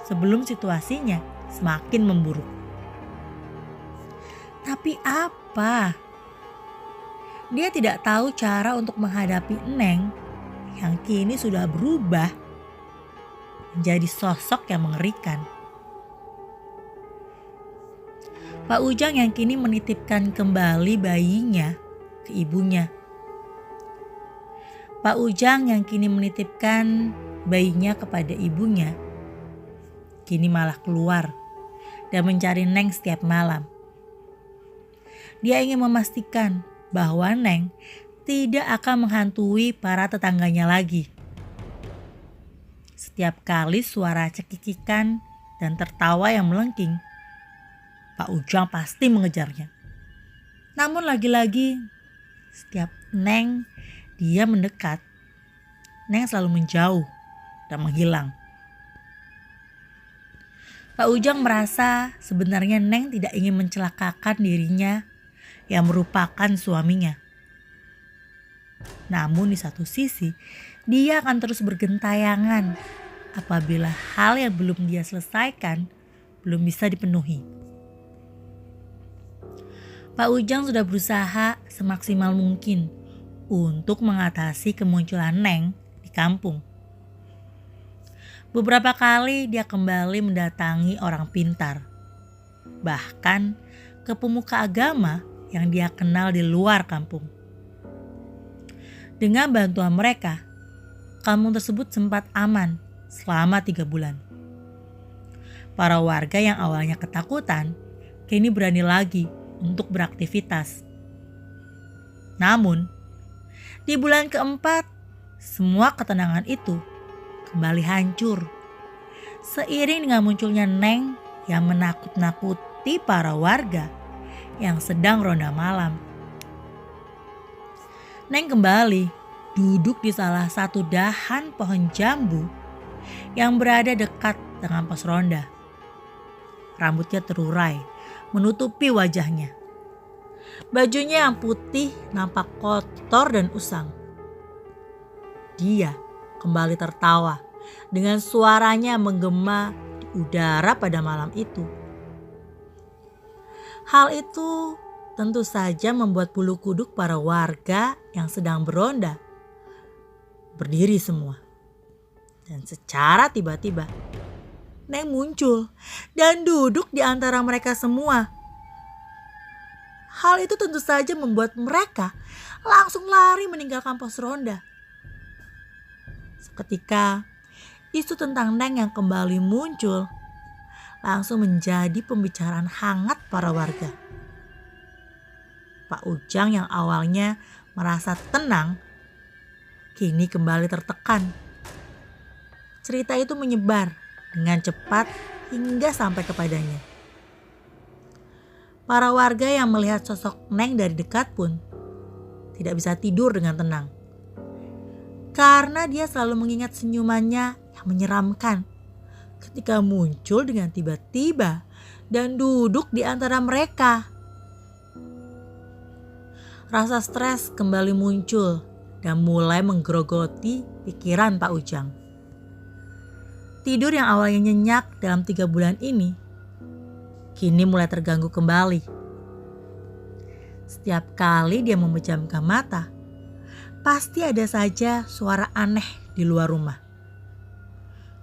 sebelum situasinya semakin memburuk. Tapi apa? Dia tidak tahu cara untuk menghadapi Neng yang kini sudah berubah menjadi sosok yang mengerikan. Pak Ujang yang kini menitipkan kembali bayinya ke ibunya. Pak Ujang yang kini menitipkan bayinya kepada ibunya, kini malah keluar dan mencari Neng setiap malam. Dia ingin memastikan bahwa Neng tidak akan menghantui para tetangganya lagi. Setiap kali suara cekikikan dan tertawa yang melengking, Pak Ujang pasti mengejarnya. Namun lagi-lagi, setiap Neng dia mendekat, Neng selalu menjauh dan menghilang. Pak Ujang merasa sebenarnya Neng tidak ingin mencelakakan dirinya yang merupakan suaminya. Namun di satu sisi, dia akan terus bergentayangan apabila hal yang belum dia selesaikan belum bisa dipenuhi. Pak Ujang sudah berusaha semaksimal mungkin untuk mengatasi kemunculan Neng di kampung. Beberapa kali dia kembali mendatangi orang pintar, bahkan ke pemuka agama yang dia kenal di luar kampung. Dengan bantuan mereka, kampung tersebut sempat aman selama 3 bulan. Para warga yang awalnya ketakutan, kini berani lagi untuk beraktivitas. Namun, di bulan keempat, semua ketenangan itu kembali hancur. Seiring dengan munculnya Neng yang menakut-nakuti para warga yang sedang ronda malam. Neng kembali duduk di salah satu dahan pohon jambu yang berada dekat dengan pos ronda. Rambutnya terurai menutupi wajahnya. Bajunya yang putih nampak kotor dan usang. Dia kembali tertawa dengan suaranya menggema di udara pada malam itu. Hal itu tentu saja membuat bulu kuduk para warga yang sedang beronda berdiri semua. Dan secara tiba-tiba, Neng muncul dan duduk di antara mereka semua. Hal itu tentu saja membuat mereka langsung lari meninggalkan pos ronda. Seketika, isu tentang Neng yang kembali muncul langsung menjadi pembicaraan hangat para warga. Pak Ujang yang awalnya merasa tenang, kini kembali tertekan. Cerita itu menyebar dengan cepat hingga sampai kepadanya. Para warga yang melihat sosok Neng dari dekat pun tidak bisa tidur dengan tenang. Karena dia selalu mengingat senyumannya yang menyeramkan ketika muncul dengan tiba-tiba dan duduk di antara mereka. Rasa stres kembali muncul dan mulai menggerogoti pikiran Pak Ujang. Tidur yang awalnya nyenyak dalam 3 bulan ini, kini mulai terganggu kembali. Setiap kali dia memejamkan mata, pasti ada saja suara aneh di luar rumah.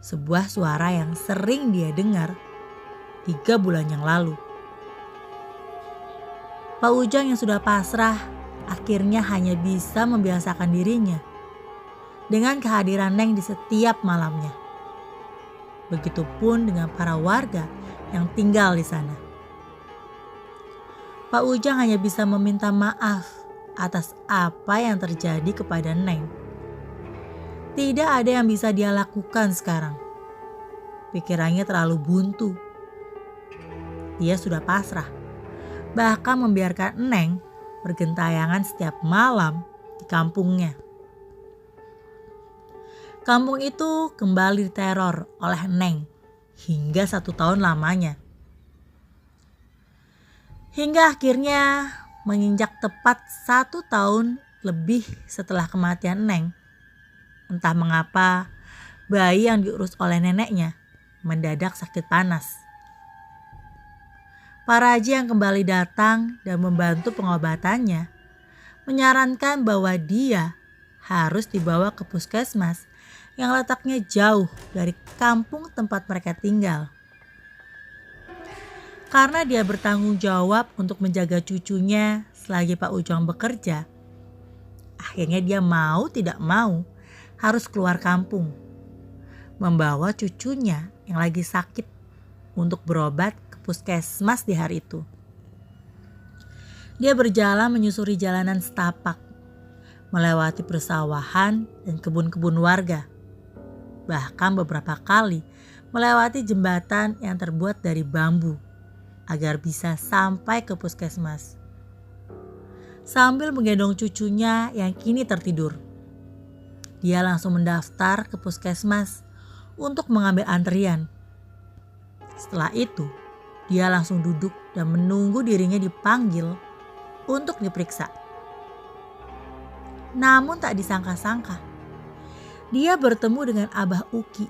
Sebuah suara yang sering dia dengar 3 bulan yang lalu. Pak Ujang yang sudah pasrah akhirnya hanya bisa membiasakan dirinya dengan kehadiran Neng di setiap malamnya. Begitupun dengan para warga yang tinggal di sana. Pak Ujang hanya bisa meminta maaf atas apa yang terjadi kepada Neng. Tidak ada yang bisa dia lakukan sekarang. Pikirannya terlalu buntu. Dia sudah pasrah, bahkan membiarkan Neng bergentayangan setiap malam di kampungnya. Kampung itu kembali diteror oleh Neng hingga 1 tahun lamanya. Hingga akhirnya menginjak tepat 1 tahun lebih setelah kematian Neng. Entah mengapa bayi yang diurus oleh neneknya mendadak sakit panas. Para haji yang kembali datang dan membantu pengobatannya menyarankan bahwa dia harus dibawa ke puskesmas yang letaknya jauh dari kampung tempat mereka tinggal. Karena dia bertanggung jawab untuk menjaga cucunya selagi Pak Ujang bekerja, akhirnya dia mau tidak mau harus keluar kampung, membawa cucunya yang lagi sakit untuk berobat ke puskesmas di hari itu. Dia berjalan menyusuri jalanan setapak, melewati persawahan dan kebun-kebun warga. Bahkan beberapa kali melewati jembatan yang terbuat dari bambu agar bisa sampai ke puskesmas. Sambil menggendong cucunya yang kini tertidur, dia langsung mendaftar ke puskesmas untuk mengambil antrian. Setelah itu, dia langsung duduk dan menunggu dirinya dipanggil untuk diperiksa. Namun tak disangka-sangka, dia bertemu dengan Abah Uki,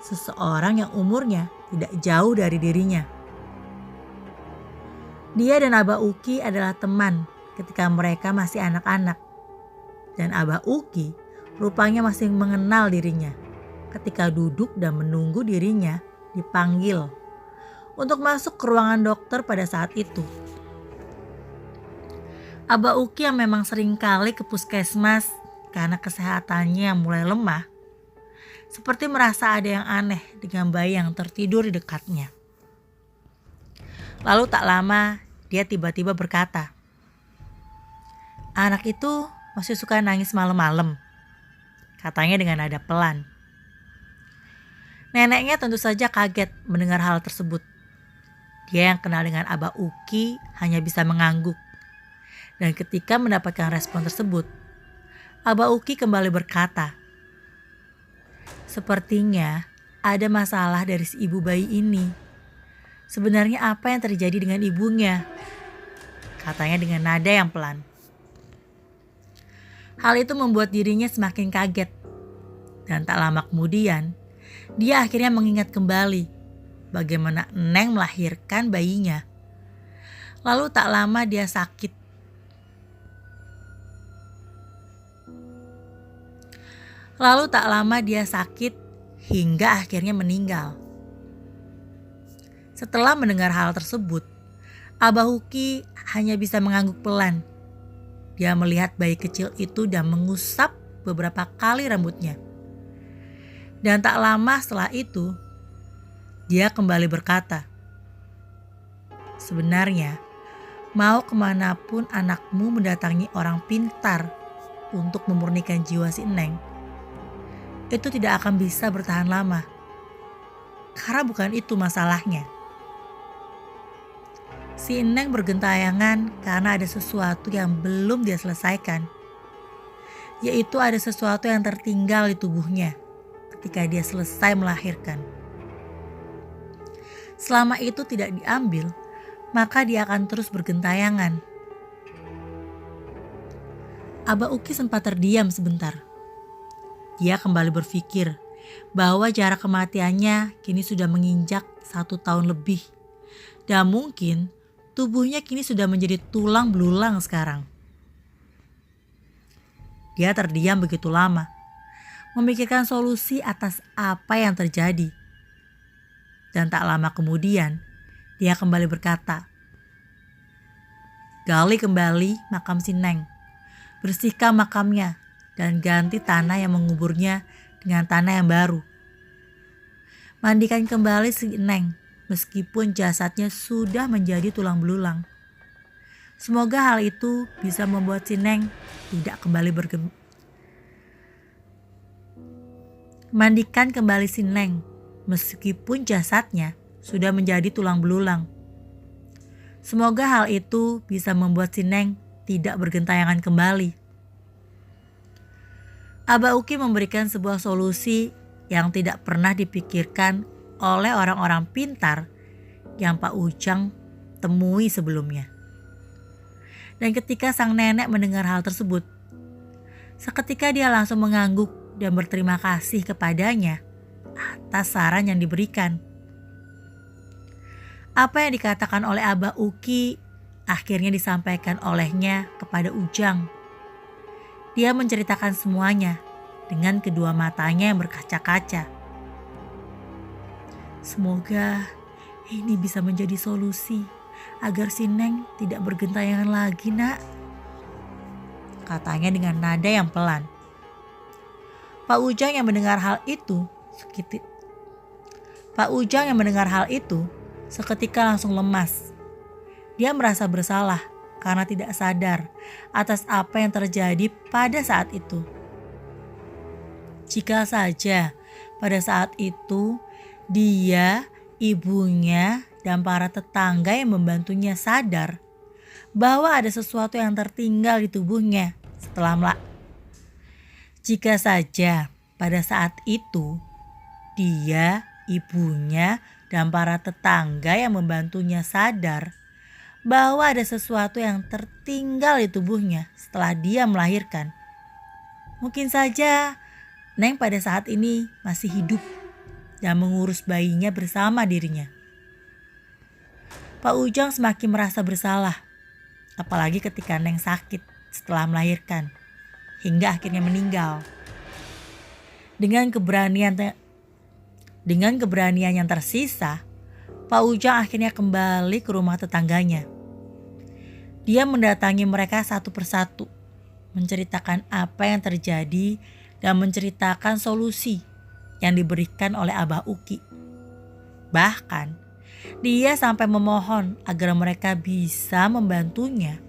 seseorang yang umurnya tidak jauh dari dirinya. Dia dan Abah Uki adalah teman ketika mereka masih anak-anak. Dan Abah Uki rupanya masih mengenal dirinya ketika duduk dan menunggu dirinya dipanggil untuk masuk ke ruangan dokter pada saat itu. Abah Uki yang memang sering kali ke puskesmas karena kesehatannya yang mulai lemah, seperti merasa ada yang aneh dengan bayi yang tertidur di dekatnya. Lalu tak lama dia tiba-tiba berkata, "Anak itu masih suka nangis malam-malam," katanya dengan nada pelan. Neneknya tentu saja kaget mendengar hal tersebut. Dia yang kenal dengan Abah Uki hanya bisa mengangguk. Dan ketika mendapatkan respon tersebut, Abah Uki kembali berkata, "Sepertinya ada masalah dari si ibu bayi ini. Sebenarnya apa yang terjadi dengan ibunya?" katanya dengan nada yang pelan. Hal itu membuat dirinya semakin kaget. Dan tak lama kemudian, dia akhirnya mengingat kembali bagaimana Neng melahirkan bayinya. Lalu tak lama dia sakit. Hingga akhirnya meninggal. Setelah mendengar hal tersebut, Abah Uki hanya bisa mengangguk pelan. Dia melihat bayi kecil itu dan mengusap beberapa kali rambutnya. Dan tak lama setelah itu, dia kembali berkata, "Sebenarnya, mau kemanapun anakmu mendatangi orang pintar untuk memurnikan jiwa si Neng, itu tidak akan bisa bertahan lama. Karena bukan itu masalahnya. Si Neng bergentayangan karena ada sesuatu yang belum dia selesaikan. Yaitu ada sesuatu yang tertinggal di tubuhnya ketika dia selesai melahirkan. Selama itu tidak diambil, maka dia akan terus bergentayangan." Abah Uki sempat terdiam sebentar. Dia kembali berpikir bahwa jarak kematiannya kini sudah menginjak 1 tahun lebih. Dan mungkin tubuhnya kini sudah menjadi tulang belulang sekarang. Dia terdiam begitu lama, memikirkan solusi atas apa yang terjadi. Dan tak lama kemudian, dia kembali berkata, "Gali kembali makam si Neng. Bersihkan makamnya dan ganti tanah yang menguburnya dengan tanah yang baru. Mandikan kembali si Neng meskipun jasadnya sudah menjadi tulang belulang. Semoga hal itu bisa membuat si Neng tidak kembali Mandikan kembali si Neng meskipun jasadnya sudah menjadi tulang belulang. Semoga hal itu bisa membuat si Neng tidak bergentayangan kembali." Abah Uki memberikan sebuah solusi yang tidak pernah dipikirkan oleh orang-orang pintar yang Pak Ujang temui sebelumnya. Dan ketika sang nenek mendengar hal tersebut, seketika dia langsung mengangguk dan berterima kasih kepadanya atas saran yang diberikan. Apa yang dikatakan oleh Abah Uki akhirnya disampaikan olehnya kepada Ujang. Dia menceritakan semuanya dengan kedua matanya yang berkaca-kaca. "Semoga ini bisa menjadi solusi agar si Neng tidak bergentayangan lagi, Nak," katanya dengan nada yang pelan. Pak Ujang yang mendengar hal itu seketika langsung lemas. Dia merasa bersalah karena tidak sadar atas apa yang terjadi pada saat itu. Jika saja pada saat itu dia, ibunya, dan para tetangga yang membantunya sadar bahwa ada sesuatu yang tertinggal di tubuhnya Jika saja pada saat itu dia, ibunya, dan para tetangga yang membantunya sadar bahwa ada sesuatu yang tertinggal di tubuhnya setelah dia melahirkan, mungkin saja Neng pada saat ini masih hidup dan mengurus bayinya bersama dirinya. Pak Ujang semakin merasa bersalah, apalagi ketika Neng sakit setelah melahirkan hingga akhirnya meninggal. Dengan keberanian yang tersisa, Pak Ujang akhirnya kembali ke rumah tetangganya. Dia mendatangi mereka satu persatu, menceritakan apa yang terjadi dan menceritakan solusi yang diberikan oleh Abah Uki. Bahkan, dia sampai memohon agar mereka bisa membantunya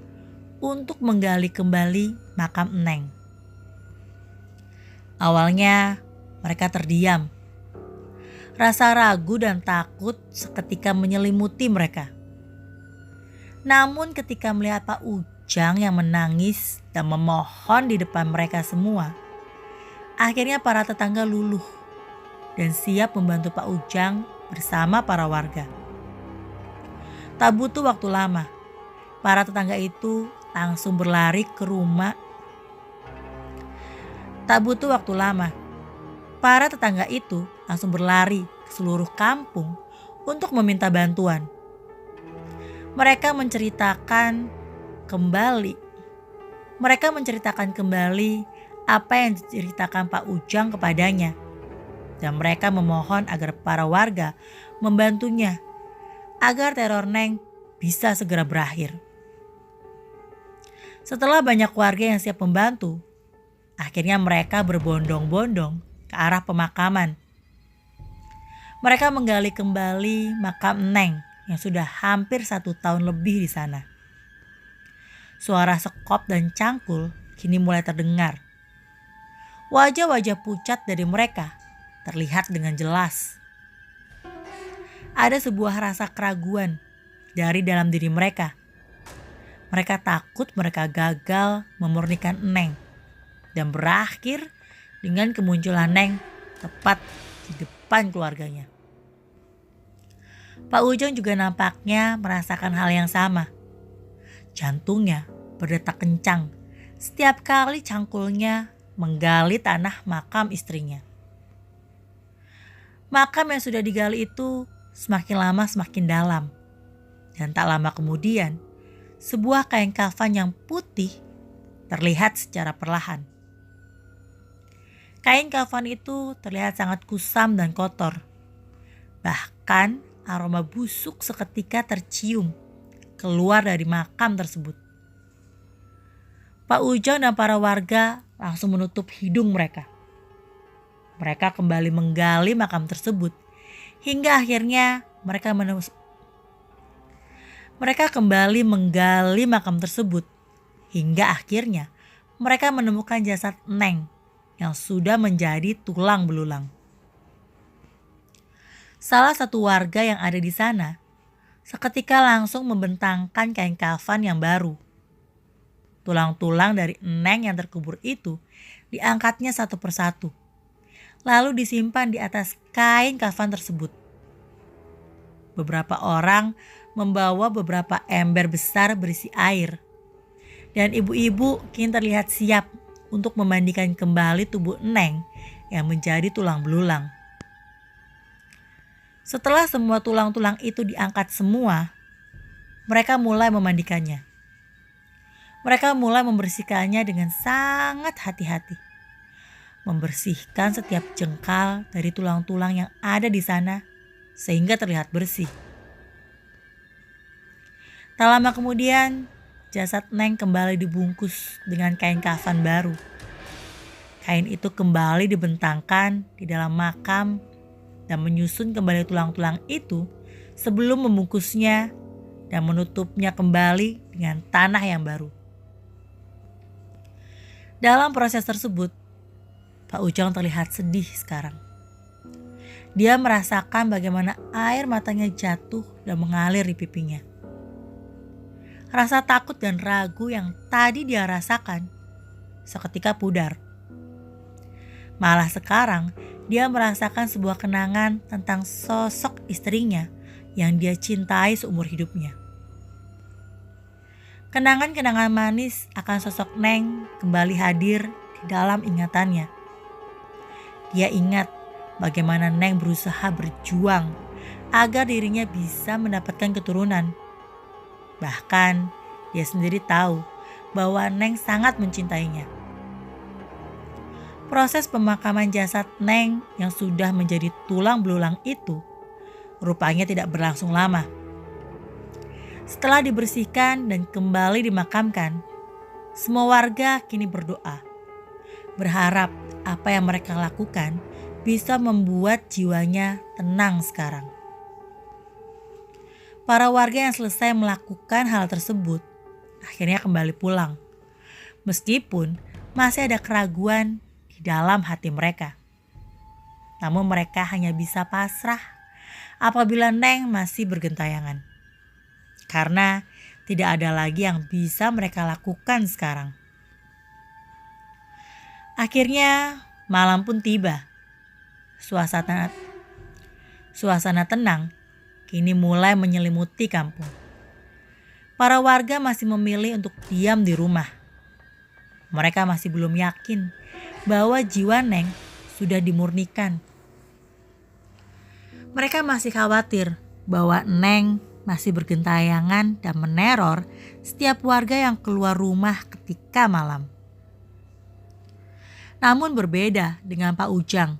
untuk menggali kembali makam Eneng. Awalnya, mereka terdiam. Rasa ragu dan takut seketika menyelimuti mereka. Namun ketika melihat Pak Ujang yang menangis dan memohon di depan mereka semua, akhirnya para tetangga luluh dan siap membantu Pak Ujang bersama para warga. Tak butuh waktu lama, para tetangga itu langsung berlari ke rumah. Tak butuh waktu lama, para tetangga itu langsung berlari ke seluruh kampung untuk meminta bantuan. Mereka menceritakan kembali apa yang diceritakan Pak Ujang kepadanya. Dan mereka memohon agar para warga membantunya agar teror Neng bisa segera berakhir. Setelah banyak warga yang siap membantu, akhirnya mereka berbondong-bondong ke arah pemakaman. Mereka menggali kembali makam Neng yang sudah hampir 1 tahun lebih di sana. Suara sekop dan cangkul kini mulai terdengar. Wajah-wajah pucat dari mereka terlihat dengan jelas. Ada sebuah rasa keraguan dari dalam diri mereka. Mereka takut mereka gagal memurnikan Eneng dan berakhir dengan kemunculan Neng tepat di depan keluarganya. Pak Ujang juga nampaknya merasakan hal yang sama. Jantungnya berdetak kencang setiap kali cangkulnya menggali tanah makam istrinya. Makam yang sudah digali itu semakin lama semakin dalam. Dan tak lama kemudian, sebuah kain kafan yang putih terlihat secara perlahan. Kain kafan itu terlihat sangat kusam dan kotor. Bahkan aroma busuk seketika tercium keluar dari makam tersebut. Pak Ujang dan para warga langsung menutup hidung mereka. Mereka kembali menggali makam tersebut hingga akhirnya mereka menemukan jasad Neng yang sudah menjadi tulang belulang. Salah satu warga yang ada di sana seketika langsung membentangkan kain kafan yang baru. Tulang-tulang dari Eneng yang terkubur itu diangkatnya satu persatu, lalu disimpan di atas kain kafan tersebut. Beberapa orang membawa beberapa ember besar berisi air, dan ibu-ibu kini terlihat siap untuk memandikan kembali tubuh Eneng yang menjadi tulang belulang. Setelah semua tulang-tulang itu diangkat semua, mereka mulai memandikannya. Mereka mulai membersihkannya dengan sangat hati-hati. Membersihkan setiap jengkal dari tulang-tulang yang ada di sana sehingga terlihat bersih. Tak lama kemudian, jasad Neng kembali dibungkus dengan kain kafan baru. Kain itu kembali dibentangkan di dalam makam dan menyusun kembali tulang-tulang itu sebelum membungkusnya dan menutupnya kembali dengan tanah yang baru. Dalam proses tersebut, Pak Ujang terlihat sedih sekarang. Dia merasakan bagaimana air matanya jatuh dan mengalir di pipinya. Rasa takut dan ragu yang tadi dia rasakan seketika pudar. Malah sekarang dia merasakan sebuah kenangan tentang sosok istrinya yang dia cintai seumur hidupnya. Kenangan-kenangan manis akan sosok Neng kembali hadir di dalam ingatannya. Dia ingat bagaimana Neng berusaha berjuang agar dirinya bisa mendapatkan keturunan. Bahkan dia sendiri tahu bahwa Neng sangat mencintainya. Proses pemakaman jasad Neng yang sudah menjadi tulang belulang itu rupanya tidak berlangsung lama. Setelah dibersihkan dan kembali dimakamkan, semua warga kini berdoa, berharap apa yang mereka lakukan bisa membuat jiwanya tenang sekarang. Para warga yang selesai melakukan hal tersebut akhirnya kembali pulang, meskipun masih ada keraguan di dalam hati mereka. Namun mereka hanya bisa pasrah apabila Neng masih bergentayangan, karena tidak ada lagi yang bisa mereka lakukan sekarang. Akhirnya malam pun tiba. Suasana tenang kini mulai menyelimuti kampung. Para warga masih memilih untuk diam di rumah. Mereka masih belum yakin bahwa jiwa Neng sudah dimurnikan. Mereka masih khawatir bahwa Neng masih bergentayangan dan meneror setiap warga yang keluar rumah ketika malam. Namun berbeda dengan Pak Ujang.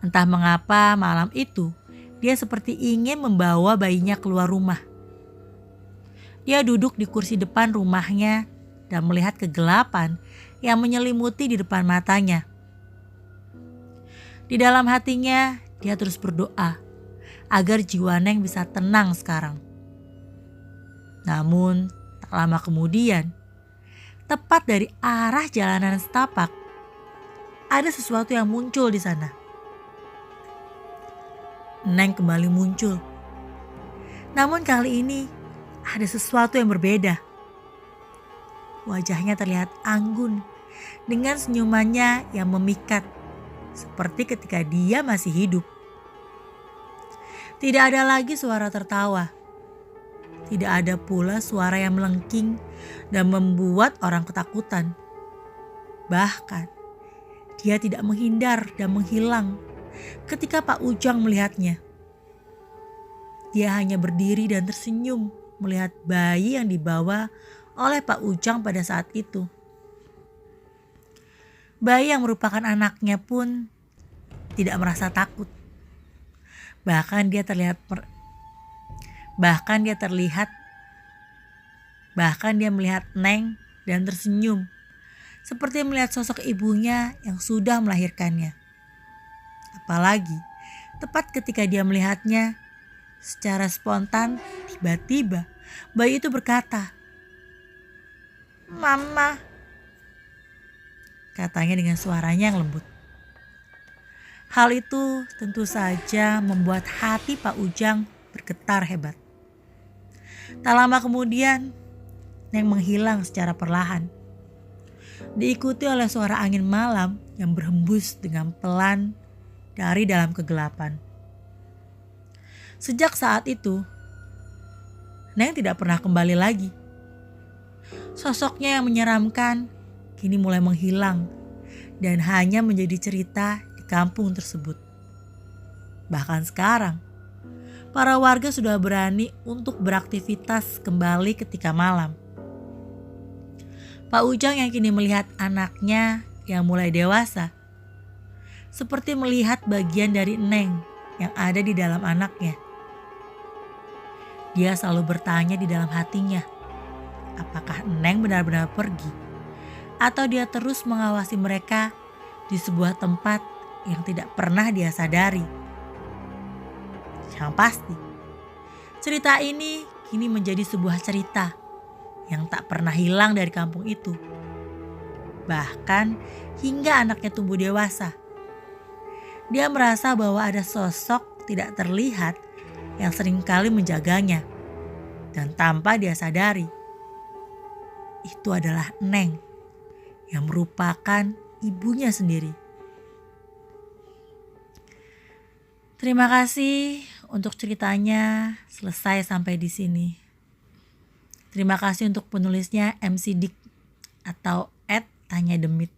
Entah mengapa malam itu dia seperti ingin membawa bayinya keluar rumah. Dia duduk di kursi depan rumahnya dan melihat kegelapan yang menyelimuti di depan matanya. Di dalam hatinya dia terus berdoa agar jiwa Neng bisa tenang sekarang. Namun tak lama kemudian, tepat dari arah jalanan setapak, ada sesuatu yang muncul di sana. Neng kembali muncul. Namun kali ini ada sesuatu yang berbeda. Wajahnya terlihat anggun dengan senyumannya yang memikat, seperti ketika dia masih hidup. Tidak ada lagi suara tertawa. Tidak ada pula suara yang melengking dan membuat orang ketakutan. Bahkan dia tidak menghindar dan menghilang ketika Pak Ujang melihatnya. Dia hanya berdiri dan tersenyum melihat bayi yang dibawa oleh Pak Ujang pada saat itu. Bayi yang merupakan anaknya pun tidak merasa takut. Bahkan dia melihat Neng dan tersenyum, seperti melihat sosok ibunya yang sudah melahirkannya. Apalagi tepat ketika dia melihatnya, secara spontan tiba-tiba bayi itu berkata, "Mama," katanya dengan suaranya yang lembut. Hal itu tentu saja membuat hati Pak Ujang bergetar hebat. Tak lama kemudian, Neng menghilang secara perlahan. Diikuti oleh suara angin malam yang berhembus dengan pelan dari dalam kegelapan. Sejak saat itu, Neng tidak pernah kembali lagi. Sosoknya yang menyeramkan kini mulai menghilang dan hanya menjadi cerita di kampung tersebut. Bahkan sekarang, para warga sudah berani untuk beraktivitas kembali ketika malam. Pak Ujang yang kini melihat anaknya yang mulai dewasa, seperti melihat bagian dari Neng yang ada di dalam anaknya. Dia selalu bertanya di dalam hatinya, apakah Neng benar-benar pergi atau dia terus mengawasi mereka di sebuah tempat yang tidak pernah dia sadari. Yang pasti, cerita ini kini menjadi sebuah cerita yang tak pernah hilang dari kampung itu. Bahkan hingga anaknya tumbuh dewasa, dia merasa bahwa ada sosok tidak terlihat yang seringkali menjaganya. Dan tanpa dia sadari, itu adalah Neng yang merupakan ibunya sendiri. Terima kasih untuk ceritanya selesai sampai di sini. Terima kasih untuk penulisnya MC Dik atau @tanyademit.